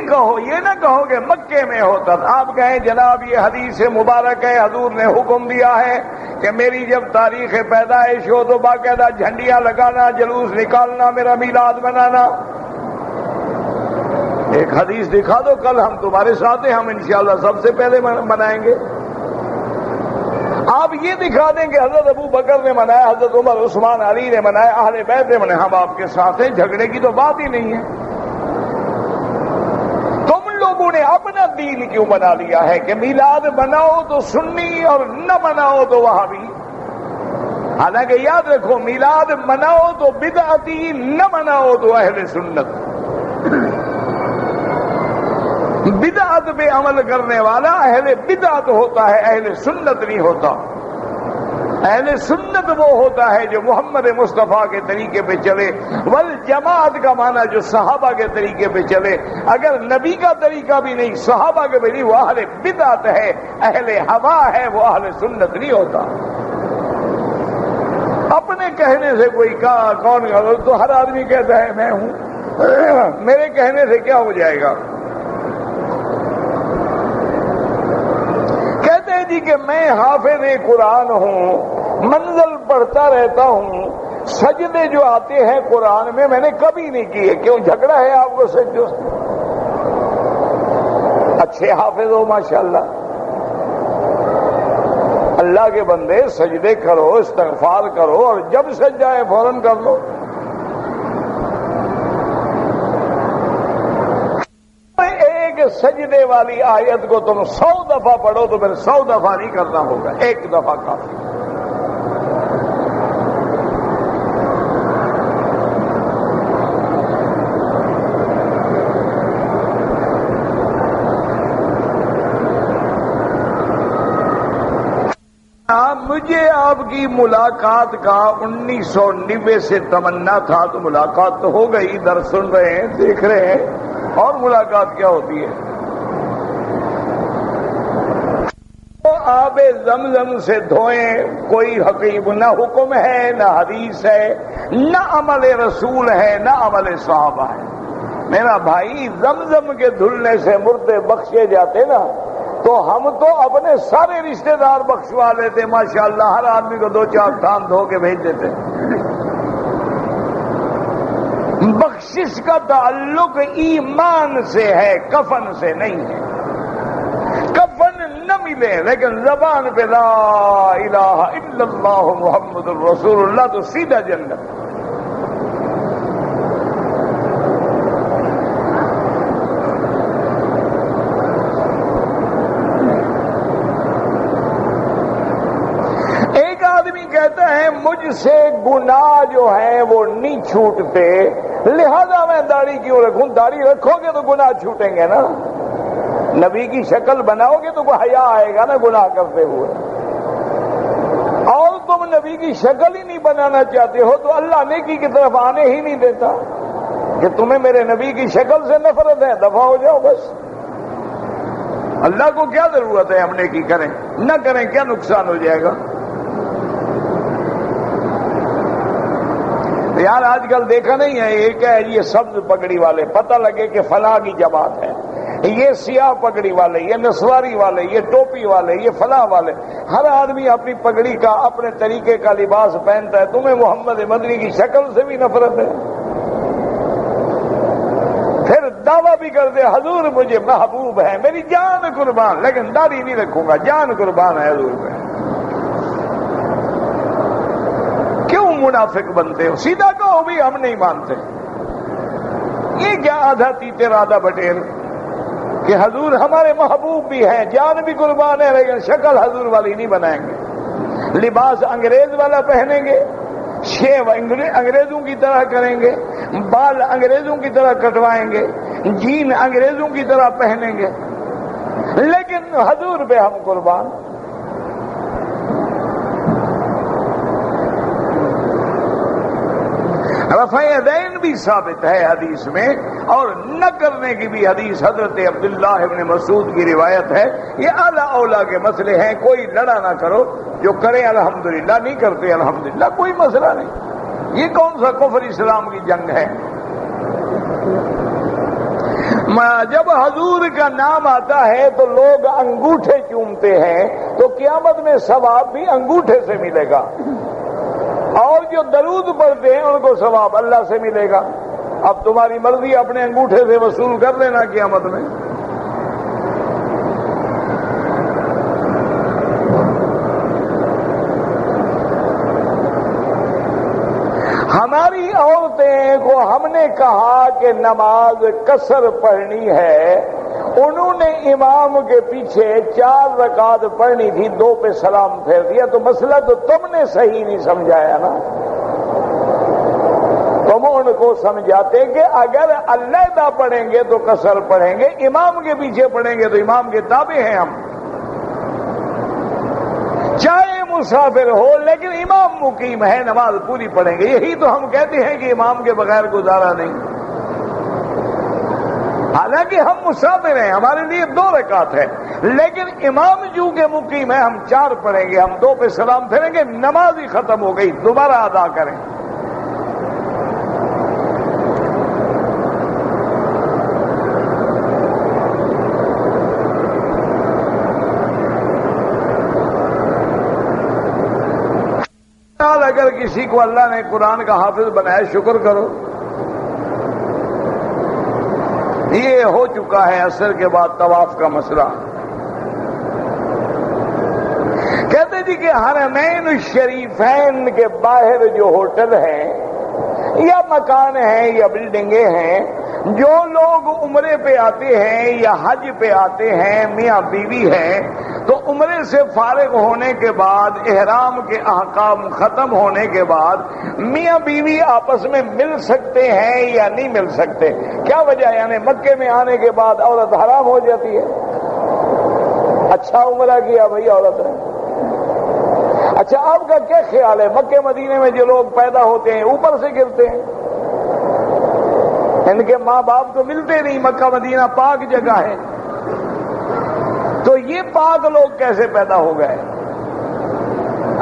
کہو، یہ نہ کہو کہ مکے میں ہوتا تھا۔ آپ کہیں جناب یہ حدیث مبارک ہے، حضور نے حکم دیا ہے کہ میری جب تاریخ پیدائش ہو تو باقاعدہ جھنڈیاں لگانا، جلوس نکالنا، میرا میلاد منانا۔ ایک حدیث دکھا دو، کل ہم تمہارے ساتھ ہیں، ہم انشاءاللہ سب سے پہلے منائیں گے۔ آپ یہ دکھا دیں کہ حضرت ابو بکر نے منایا، حضرت عمر، عثمان، علی نے منایا، اہل بیت نے منایا، ہم آپ کے ساتھ ہیں، جھگڑے کی تو بات ہی نہیں ہے۔ لوگوں نے اپنا دین کیوں بنا لیا ہے کہ میلاد مناؤ تو سنی اور نہ مناؤ تو وہابی؟ حالانکہ یاد رکھو میلاد مناؤ تو بدعتی، نہ مناؤ تو اہل سنت۔ بدعت پہ عمل کرنے والا اہل بدعت ہوتا ہے، اہل سنت نہیں ہوتا۔ اہل سنت وہ ہوتا ہے جو محمد مصطفیٰ کے طریقے پہ چلے، والجماعت کا معنی جو صحابہ کے طریقے پہ چلے۔ اگر نبی کا طریقہ بھی نہیں، صحابہ کے بھی نہیں، وہ اہل بدعت ہے، اہل ہوا ہے، وہ اہل سنت نہیں ہوتا۔ اپنے کہنے سے کوئی کہا کون تو ہر آدمی کہتا ہے میں ہوں، میرے کہنے سے کیا ہو جائے گا؟ کہتے ہیں جی کہ میں حافظ قرآن ہوں، منزل پڑھتا رہتا ہوں، سجدے جو آتے ہیں قرآن میں نے کبھی نہیں کیے۔ کیوں جھگڑا ہے آپ کو سجدوں سے؟ اچھے حافظ ہو ماشاءاللہ، اللہ کے بندے سجدے کرو، استغفار کرو، اور جب سج جائے فوراً کر لو۔ سجدے والی آیت کو تم 100 دفعہ پڑھو تو پھر 100 دفعہ نہیں کرنا ہوگا، ایک دفعہ کافی۔ مجھے آپ کی ملاقات کا 1990 سے تمنا تھا، تو ملاقات تو ہو گئی، درس سن رہے ہیں، دیکھ رہے ہیں، اور ملاقات کیا ہوتی ہے؟ تو آب زمزم سے دھوئیں، کوئی حقیق نہ حکم ہے، نہ حدیث ہے، نہ عمل رسول ہے، نہ عمل صحابہ ہے۔ میرا بھائی زمزم کے دھلنے سے مردے بخشے جاتے نا، تو ہم تو اپنے سارے رشتہ دار بخشوا لیتے ماشاءاللہ، ہر آدمی کو 2-4 تھان دھو کے بھیج دیتے۔ بخشش کا تعلق ایمان سے ہے، کفن سے نہیں ہے۔ کفن نہ لیں، لیکن زبان پہ لا الہ الا اللہ محمد الرسول اللہ تو سیدھا جنت۔ کہتا ہے مجھ سے گناہ جو ہیں وہ نہیں چھوٹتے، لہذا میں داڑھی کیوں رکھوں؟ داڑھی رکھو گے تو گناہ چھوٹیں گے نا، نبی کی شکل بناؤ گے تو کوئی حیا آئے گا نا گناہ کرتے ہوئے، اور تم نبی کی شکل ہی نہیں بنانا چاہتے ہو تو اللہ نیکی کی طرف آنے ہی نہیں دیتا کہ تمہیں میرے نبی کی شکل سے نفرت ہے، دفع ہو جاؤ بس۔ اللہ کو کیا ضرورت ہے ہم نیکی کریں؟ نہ کریں، کیا نقصان ہو جائے گا؟ یار آج کل دیکھا نہیں ہے یہ کیا ہے، یہ سبز پگڑی والے، پتہ لگے کہ فلاں کی جماعت ہے، یہ سیاہ پگڑی والے، یہ نسواری والے، یہ ٹوپی والے، یہ فلاں والے، ہر آدمی اپنی پگڑی کا اپنے طریقے کا لباس پہنتا ہے، تمہیں محمد مدنی کی شکل سے بھی نفرت ہے، پھر دعویٰ بھی کر دے حضور مجھے محبوب ہے، میری جان قربان، لیکن داڑھی نہیں رکھوں گا، جان قربان ہے حضور پہ۔ کیوں منافق بنتے ہو؟ سیدھا کہو بھی ہم نہیں مانتے۔ یہ کیا آدھا تیتر آدھا بٹیر کہ حضور ہمارے محبوب بھی ہیں، جان بھی قربان ہے، لیکن شکل حضور والی نہیں بنائیں گے، لباس انگریز والا پہنیں گے، شیو انگریزوں کی طرح کریں گے، بال انگریزوں کی طرح کٹوائیں گے، جین انگریزوں کی طرح پہنیں گے، لیکن حضور پہ ہم قربان۔ رفع یدین بھی ثابت ہے حدیث میں، اور نہ کرنے کی بھی حدیث حضرت عبداللہ ابن مسعود کی روایت ہے۔ یہ اعلیٰ اولا کے مسئلے ہیں، کوئی لڑا نہ کرو، جو کرے الحمدللہ، نہیں کرتے الحمدللہ، کوئی مسئلہ نہیں۔ یہ کون سا کفر اسلام کی جنگ ہے؟ جب حضور کا نام آتا ہے تو لوگ انگوٹھے چومتے ہیں، تو قیامت میں ثواب بھی انگوٹھے سے ملے گا، اور جو درود پڑھتے ہیں ان کو ثواب اللہ سے ملے گا۔ اب تمہاری مرضی، اپنے انگوٹھے سے وصول کر لینا قیامت میں۔ ہماری عورتیں کو ہم نے کہا کہ نماز قصر پڑھنی ہے، انہوں نے امام کے پیچھے 4 رکعت پڑھنی تھی، 2 پہ سلام پھیر دیا، تو مسئلہ تو تم نے صحیح نہیں سمجھایا نا۔ تم ان کو سمجھاتے کہ اگر علیحدہ پڑھیں گے تو قصر پڑھیں گے، امام کے پیچھے پڑھیں گے تو امام کے تابع ہیں ہم، چاہے مسافر ہو لیکن امام مقیم ہے، نماز پوری پڑھیں گے۔ یہی تو ہم کہتے ہیں کہ امام کے بغیر گزارا نہیں، حالانکہ ہم مسافر ہیں، ہمارے لیے 2 رکعت ہے، لیکن امام جو کہ مقیم ہے ہم 4 پڑھیں گے، ہم 2 پہ سلام پھیریں گے، نماز ہی ختم ہو گئی، دوبارہ ادا کریں۔ اگر کسی کو اللہ نے قرآن کا حافظ بنایا، شکر کرو۔ یہ ہو چکا ہے عصر کے بعد طواف کا مسئلہ۔ کہتے جی کہ حرمین الشریفین کے باہر جو ہوٹل ہیں یا مکان ہیں یا بلڈنگیں ہیں، جو لوگ عمرے پہ آتے ہیں یا حج پہ آتے ہیں، میاں بیوی ہیں، تو عمرے سے فارغ ہونے کے بعد، احرام کے احکام ختم ہونے کے بعد میاں بیوی آپس میں مل سکتے ہیں یا نہیں مل سکتے؟ کیا وجہ؟ یعنی مکے میں آنے کے بعد عورت حرام ہو جاتی ہے؟ اچھا عمرہ کیا بھائی عورت نے۔ اچھا آپ کا کیا خیال ہے، مکے مدینے میں جو لوگ پیدا ہوتے ہیں اوپر سے گرتے ہیں؟ ان کے ماں باپ تو ملتے نہیں، مکہ مدینہ پاک جگہ ہے، تو یہ پاک لوگ کیسے پیدا ہو گئے؟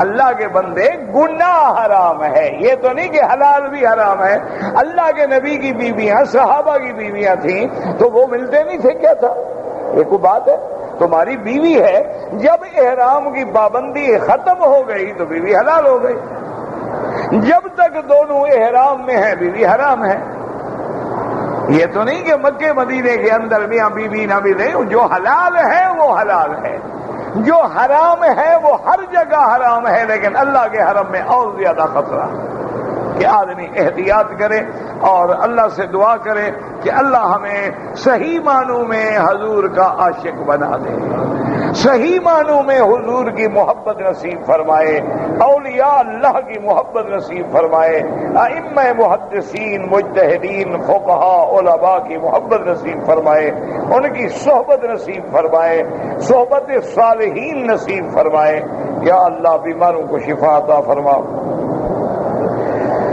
اللہ کے بندے، گناہ حرام ہے، یہ تو نہیں کہ حلال بھی حرام ہے۔ اللہ کے نبی کی بیویاں، صحابہ کی بیویاں تھیں تو وہ ملتے نہیں تھے، کیا تھا؟ یہ کوئی بات ہے؟ تمہاری بیوی ہے، جب احرام کی پابندی ختم ہو گئی تو بیوی حلال ہو گئی، جب تک دونوں احرام میں ہیں بیوی حرام ہے۔ یہ تو نہیں کہ مکے مدینے کے اندر میاں بیوی نہ ملے، جو حلال ہے وہ حلال ہے، جو حرام ہے وہ ہر جگہ حرام ہے، لیکن اللہ کے حرم میں اور زیادہ خطرہ کہ آدمی احتیاط کرے اور اللہ سے دعا کرے کہ اللہ ہمیں صحیح معنوں میں حضور کا عاشق بنا دے، صحیح معنوں میں حضور کی محبت نصیب فرمائے، اولیاء اللہ کی محبت نصیب فرمائے، ائمہ محدثین مجتہدین فقہاء علماء کی محبت نصیب فرمائے، ان کی صحبت نصیب فرمائے، صحبت صالحین نصیب فرمائے۔ یا اللہ بیماروں کو شفا عطا فرما،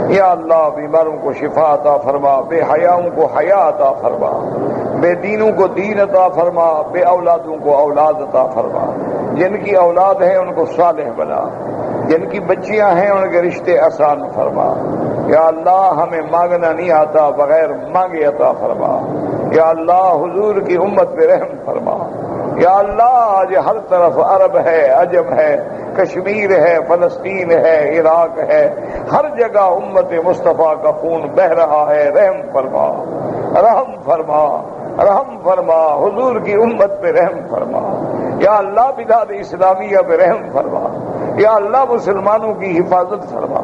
یا اللہ بیماروں کو شفا عطا فرما، بے حیاؤں کو حیا عطا فرما، بے دینوں کو دین عطا فرما، بے اولادوں کو اولاد عطا فرما، جن کی اولاد ہے ان کو صالح بنا، جن کی بچیاں ہیں ان کے رشتے آسان فرما۔ یا اللہ ہمیں مانگنا نہیں آتا، بغیر مانگے عطا فرما۔ یا اللہ حضور کی امت پہ رحم فرما۔ یا اللہ آج ہر طرف عرب ہے، عجم ہے، کشمیر ہے، فلسطین ہے، عراق ہے، ہر جگہ امت مصطفیٰ کا خون بہ رہا ہے، رحم فرما، رحم فرما، رحم فرما، حضور کی امت پہ رحم فرما۔ یا اللہ بلاد اسلامیہ پہ رحم فرما۔ یا اللہ مسلمانوں کی حفاظت فرما۔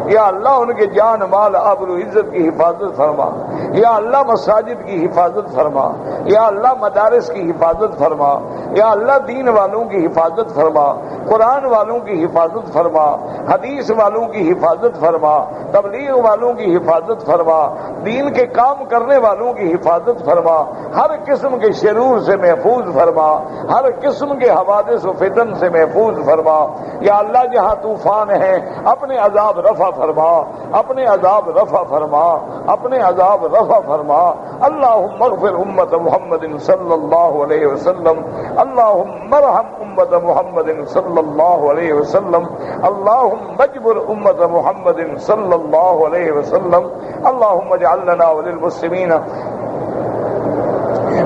یا اللہ ان کے جان مال آبرو عزت کی حفاظت فرما۔ یا اللہ مساجد کی حفاظت فرما۔ یا اللہ مدارس کی حفاظت فرما۔ یا اللہ دین والوں کی حفاظت فرما، قرآن والوں کی حفاظت فرما، حدیث والوں کی حفاظت فرما، تبلیغ والوں کی حفاظت فرما، دین کے کام کرنے والوں کی حفاظت فرما، ہر قسم کے شرور سے محفوظ فرما، ہر قسم کے حوادث و فتن سے محفوظ فرما۔ یا اللہ جہاں طوفان ہے اپنے عذاب رفع فرما، اپنے عذاب رفع فرما، اپنے عذاب رفع فرما۔ اللہم اغفر امت محمد صلی اللہ علیہ وسلم، اللہم ارحم امت محمد صلی اللہ علیہ وسلم، اللہم اجبر امت محمد صلی اللہ علیہ وسلم، اللہم اجعل لنا وللمسلمین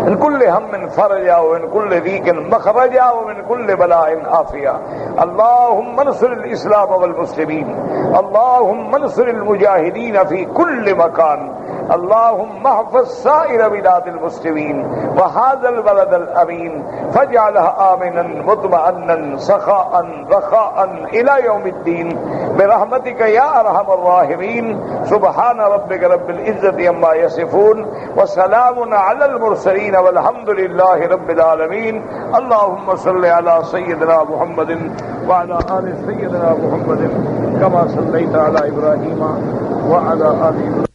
من كل هم فرجا ومن كل ضيق مخرجا ومن كل بلاء عافية۔ اللهم انصر الإسلام والمسلمين، اللهم انصر المجاهدين في كل مكان، اللهم احفظ سائر بلاد المسلمين وهذا البلد الأمين فاجعلها آمنا مطمئنا سخاء رخاء إلى يوم الدين برحمتك يا أرحم الراحمين۔ سبحان ربك رب العزة عما يصفون وسلام على المرسلين والحمد لله رب العالمين۔ اللهم صل على سيدنا محمد وعلى آل سيدنا محمد كما صليت على إبراهيم وعلى آل إبراهيم